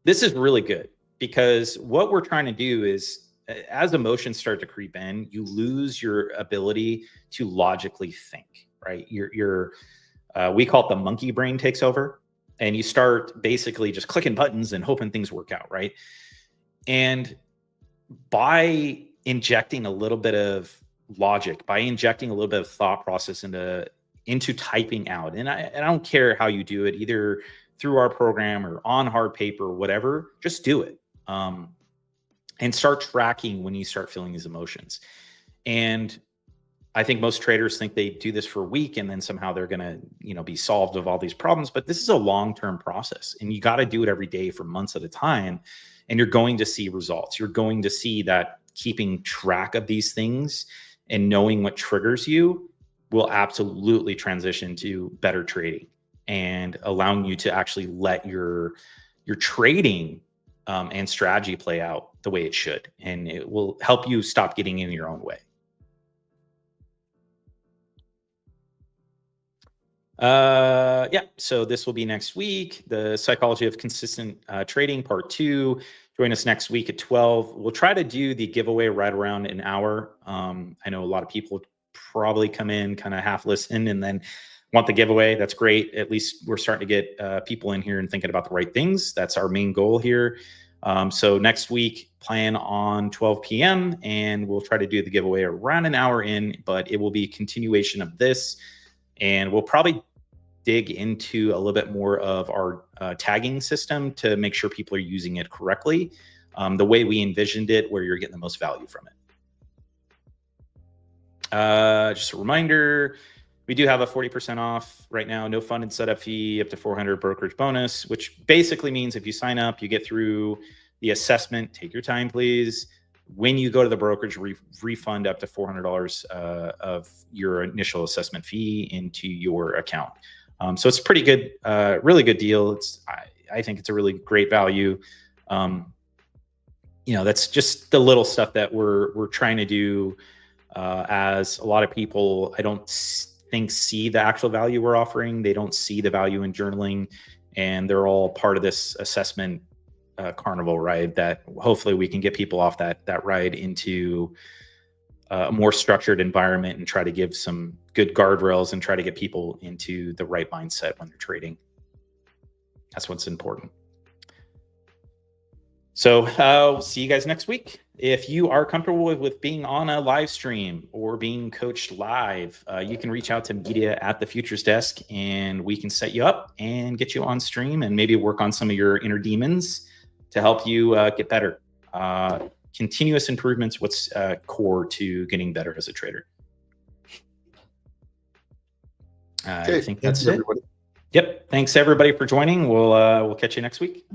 This is really good, because what we're trying to do is, as emotions start to creep in, you lose your ability to logically think, right? We call it the monkey brain takes over, and you start basically just clicking buttons and hoping things work out, right? And by injecting a little bit of logic, by injecting a little bit of thought process into typing out, and I don't care how you do it, either through our program or on hard paper or whatever, just do it. And start tracking when you start feeling these emotions. And I think most traders think they do this for a week and then somehow they're going to, you know, be solved of all these problems. But this is a long-term process, and you got to do it every day for months at a time. And you're going to see results. You're going to see that keeping track of these things and knowing what triggers you will absolutely transition to better trading and allowing you to actually let your trading and strategy play out the way it should. And it will help you stop getting in your own way. Yeah, so this will be next week, the psychology of consistent trading part 2. Join us next week at 12. We'll try to do the giveaway right around an hour. I know a lot of people probably come in kind of half listen and then want the giveaway. That's great. At least we're starting to get people in here and thinking about the right things. That's our main goal here. So next week, plan on 12 p.m. and we'll try to do the giveaway around an hour in, but it will be a continuation of this. And we'll probably dig into a little bit more of our tagging system to make sure people are using it correctly, the way we envisioned it, where you're getting the most value from it. Just a reminder, we do have a 40% off right now, no funded setup fee, up to 400 brokerage bonus, which basically means if you sign up, you get through the assessment. Take your time, please. When you go to the brokerage, refund up to $400 of your initial assessment fee into your account. So it's a pretty good, really good deal. I think it's a really great value. You know, that's just the little stuff that we're trying to do. As a lot of people, I don't think see the actual value we're offering. They don't see the value in journaling, and they're all part of this assessment carnival ride that hopefully we can get people off that ride into a more structured environment and try to give some good guardrails and try to get people into the right mindset when they're trading. That's what's important. So we'll see you guys next week. If you are comfortable with being on a live stream or being coached live, you can reach out to media at the Futures Desk and we can set you up and get you on stream and maybe work on some of your inner demons to help you get better. Continuous improvement's what's core to getting better as a trader. I think that's it. Everybody. Yep. Thanks everybody for joining. We'll catch you next week.